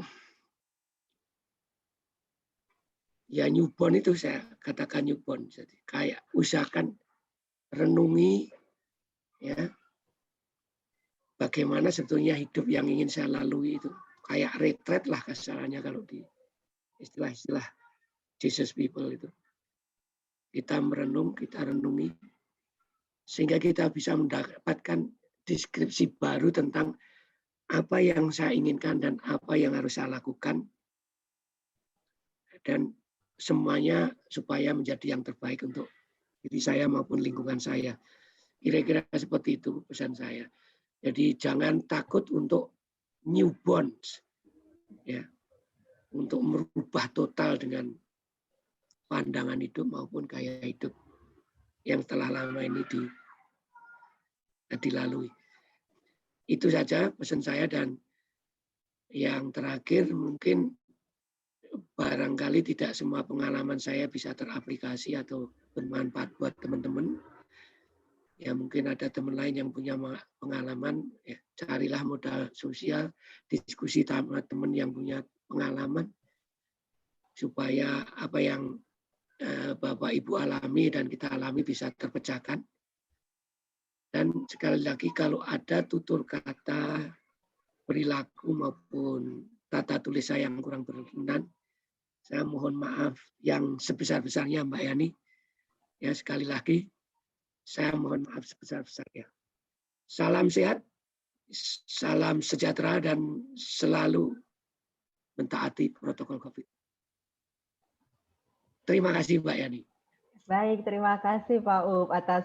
ya newborn itu saya katakan newborn. Jadi kayak usahakan renungi ya bagaimana sebetulnya hidup yang ingin saya lalui itu. Kayak retreat lah kasarannya kalau di istilah-istilah Jesus people itu. Kita merenung, kita renungi sehingga kita bisa mendapatkan deskripsi baru tentang apa yang saya inginkan dan apa yang harus saya lakukan dan semuanya supaya menjadi yang terbaik untuk diri saya maupun lingkungan saya. Kira-kira seperti itu pesan saya. Jadi jangan takut untuk new bonds, ya, untuk merubah total dengan pandangan hidup maupun gaya hidup yang telah lama ini dilalui. Itu saja pesan saya, dan yang terakhir mungkin barangkali tidak semua pengalaman saya bisa teraplikasi atau bermanfaat buat teman-teman. Ya mungkin ada teman lain yang punya pengalaman, ya, carilah modal sosial, diskusi sama teman yang punya pengalaman, supaya apa yang Bapak Ibu alami dan kita alami bisa terpecahkan. Dan sekali lagi kalau ada tutur kata, perilaku maupun tata tulis saya yang kurang berkenan, saya mohon maaf yang sebesar-besarnya Mbak Yani. Ya sekali lagi, saya mohon maaf sebesar-besarnya. Salam sehat, salam sejahtera, dan selalu mentaati protokol COVID. Terima kasih Mbak Yani. Baik, terima kasih Pak Up atas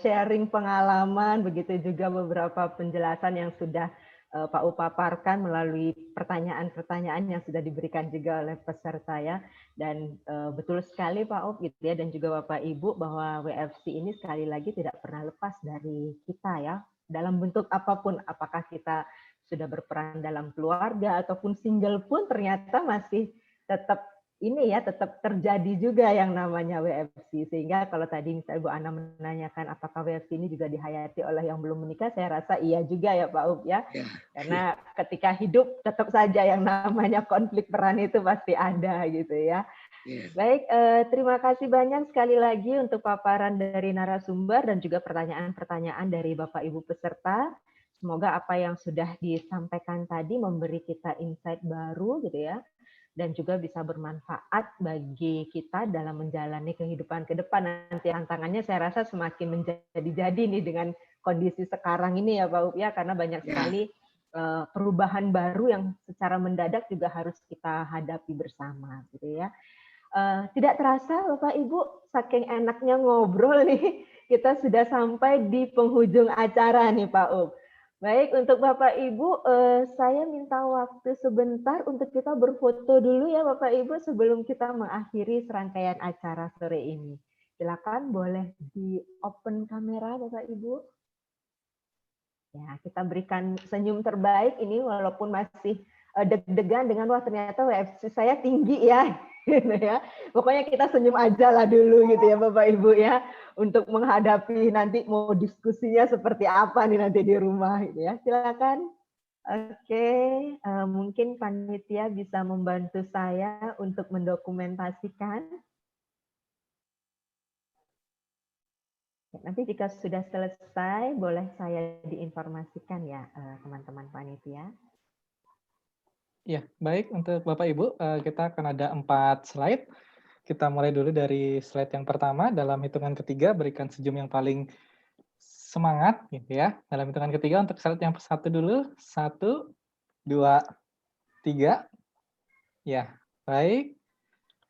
sharing pengalaman, begitu juga beberapa penjelasan yang sudah Pak Up paparkan melalui pertanyaan-pertanyaan yang sudah diberikan juga oleh peserta ya. Dan betul sekali Pak Up gitu ya, dan juga Bapak Ibu, bahwa WFC ini sekali lagi tidak pernah lepas dari kita ya. Dalam bentuk apapun, apakah kita sudah berperan dalam keluarga ataupun single pun ternyata masih tetap ini ya, tetap terjadi juga yang namanya WFC. Sehingga kalau tadi misalnya Bu Ana menanyakan apakah WFC ini juga dihayati oleh yang belum menikah, saya rasa iya juga ya Pak Up ya. Karena ketika hidup tetap saja yang namanya konflik peran itu pasti ada gitu ya. Baik, terima kasih banyak sekali lagi untuk paparan dari narasumber dan juga pertanyaan-pertanyaan dari Bapak Ibu peserta. Semoga apa yang sudah disampaikan tadi memberi kita insight baru gitu ya, dan juga bisa bermanfaat bagi kita dalam menjalani kehidupan ke depan. Nanti tantangannya saya rasa semakin menjadi-jadi nih dengan kondisi sekarang ini ya Pak Up ya, karena banyak sekali perubahan baru yang secara mendadak juga harus kita hadapi bersama gitu ya. Tidak terasa Bapak Ibu, saking enaknya ngobrol nih, kita sudah sampai di penghujung acara nih Pak Up. Baik, untuk Bapak Ibu, saya minta waktu sebentar untuk kita berfoto dulu ya Bapak Ibu sebelum kita mengakhiri serangkaian acara sore ini. Silakan boleh di open kamera Bapak Ibu. Ya, kita berikan senyum terbaik ini walaupun masih deg-degan dengan wah ternyata WFC saya tinggi ya. Gitu ya. Pokoknya kita senyum aja lah dulu gitu ya Bapak Ibu ya, untuk menghadapi nanti mau diskusinya seperti apa nih nanti di rumah gitu ya. Silakan. Oke, mungkin panitia bisa membantu saya untuk mendokumentasikan. Nanti jika sudah selesai boleh saya diinformasikan ya teman-teman panitia. Ya, baik. Untuk Bapak Ibu, kita akan ada 4 slide. Kita mulai dulu dari slide yang pertama. Dalam hitungan ketiga, berikan senyum yang paling semangat, gitu ya. Dalam hitungan ketiga, untuk slide yang satu dulu. 1, 2, 3. Ya, baik.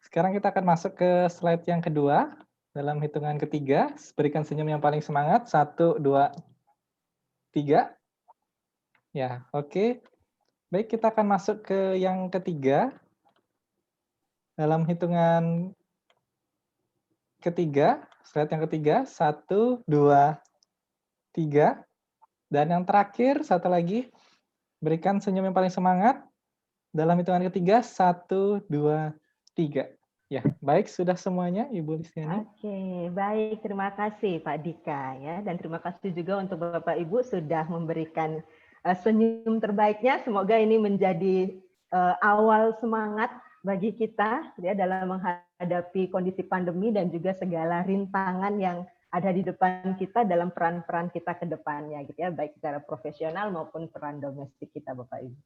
Sekarang kita akan masuk ke slide yang kedua. Dalam hitungan ketiga, berikan senyum yang paling semangat. 1, 2, 3. Ya, oke. Baik, kita akan masuk ke yang ketiga. Dalam hitungan ketiga, slide yang ketiga, 1, 2, 3. Dan yang terakhir, satu lagi, berikan senyum yang paling semangat. Dalam hitungan ketiga, 1, 2, 3. Ya, baik, sudah semuanya, Ibu Listiani. Oke, baik. Terima kasih Pak Dika ya, dan terima kasih juga untuk Bapak Ibu sudah memberikan senyum terbaiknya. Semoga ini menjadi awal semangat bagi kita ya dalam menghadapi kondisi pandemi dan juga segala rintangan yang ada di depan kita dalam peran-peran kita ke depannya gitu ya, baik secara profesional maupun peran domestik kita Bapak Ibu.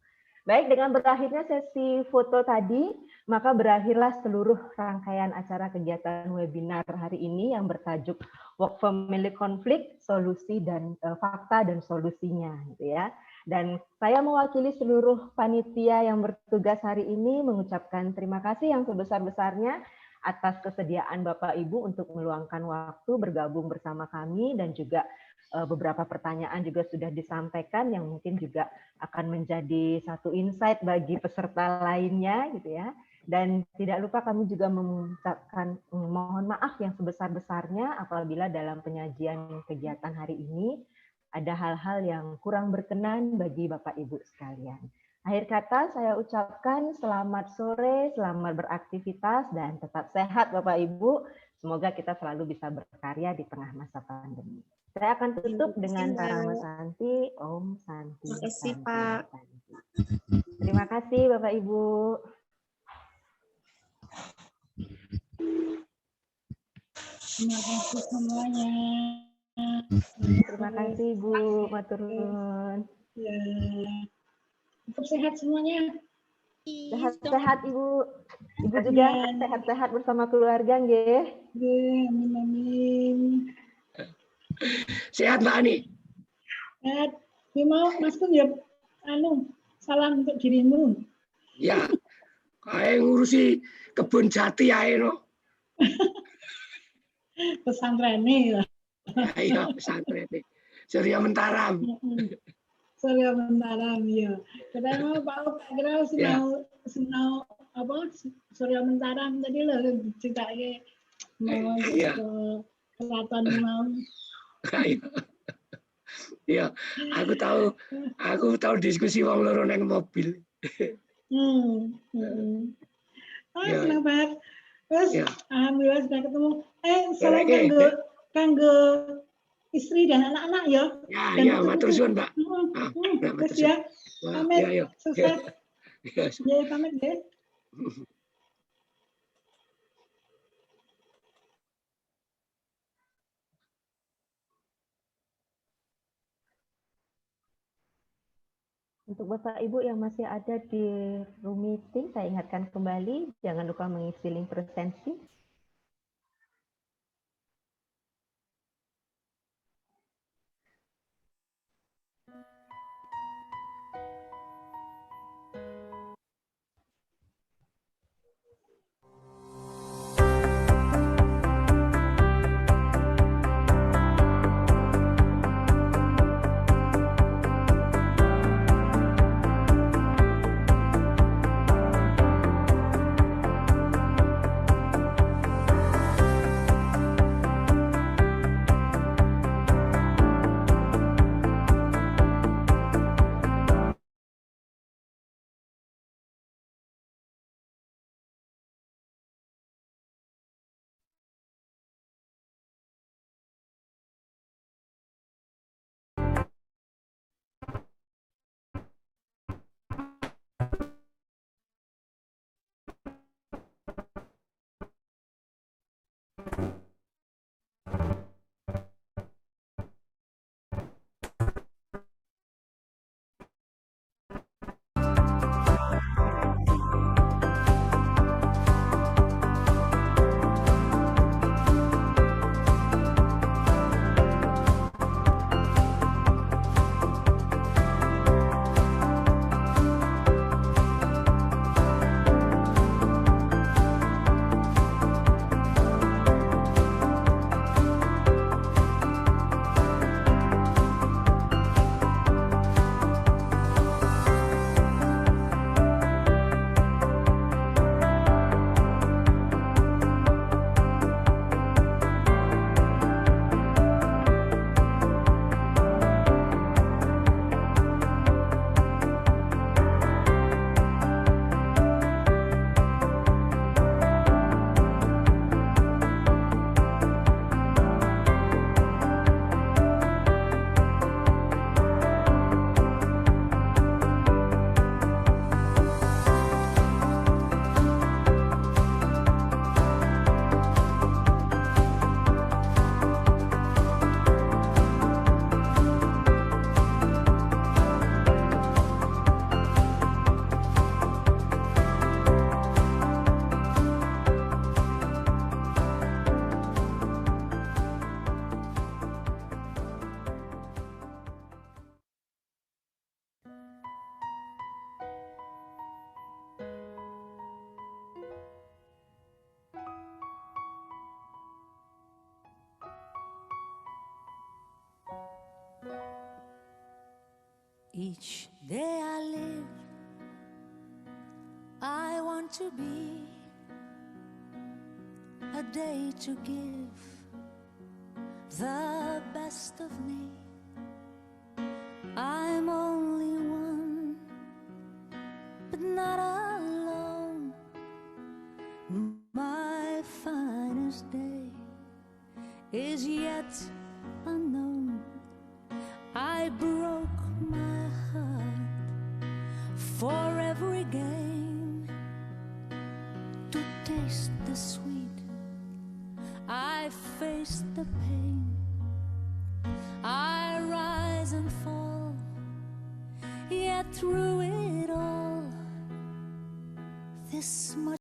Baik, dengan berakhirnya sesi foto tadi, maka berakhirlah seluruh rangkaian acara kegiatan webinar hari ini yang bertajuk Work Family Conflict, Solusi dan Fakta dan Solusinya gitu ya. Dan saya mewakili seluruh panitia yang bertugas hari ini mengucapkan terima kasih yang sebesar-besarnya atas kesediaan Bapak Ibu untuk meluangkan waktu bergabung bersama kami, dan juga beberapa pertanyaan juga sudah disampaikan yang mungkin juga akan menjadi satu insight bagi peserta lainnya gitu ya. Dan tidak lupa kami juga mengucapkan mohon maaf yang sebesar-besarnya apabila dalam penyajian kegiatan hari ini ada hal-hal yang kurang berkenan bagi Bapak Ibu sekalian. Akhir kata saya ucapkan selamat sore, selamat beraktivitas, dan tetap sehat Bapak Ibu. Semoga kita selalu bisa berkarya di tengah masa pandemi. Saya akan tutup dengan Parama Santi, Om Santi. Terima kasih, Santi, Pak. Santi. Terima kasih Bapak Ibu. Terima kasih semuanya. Terima kasih Bu, matur nuwun. Ya. Tetap sehat semuanya. Sehat-sehat Ibu. Ibu juga sehat-sehat bersama keluarga nggih. Nggih, amin amin. Sehat Mbak Ani? Sehat. Ini mau Mas Kun ya salam untuk dirimu. Ya. Kayak ngurusi kebun jati ae no. Pesantren ya. Iya, pesantren ini. Surya Mentaram. Surya Mentaram ya. Kadang mau Pak kira sinau apa Surya Mentaram tadi loh ceritake mau keraton mau. Iya, aku tahu diskusi wong loro nang mobil. Selamat. Terus alhamdulillah sudah ketemu. Salam kanggo istri dan anak-anak ya. Ya, matur suwun, Mbak. Terus ya. Pamit. Sukses. Ya, pamit ya. Untuk Bapak Ibu yang masih ada di room meeting, saya ingatkan kembali, jangan lupa mengisi link presensi. Each day I live, I want to be a day to give the best of me. I'm only one, but not alone. My finest day is yet unknown. I broke my heart for every game to taste the sweet. I faced the pain. I rise and fall, yet through it all, this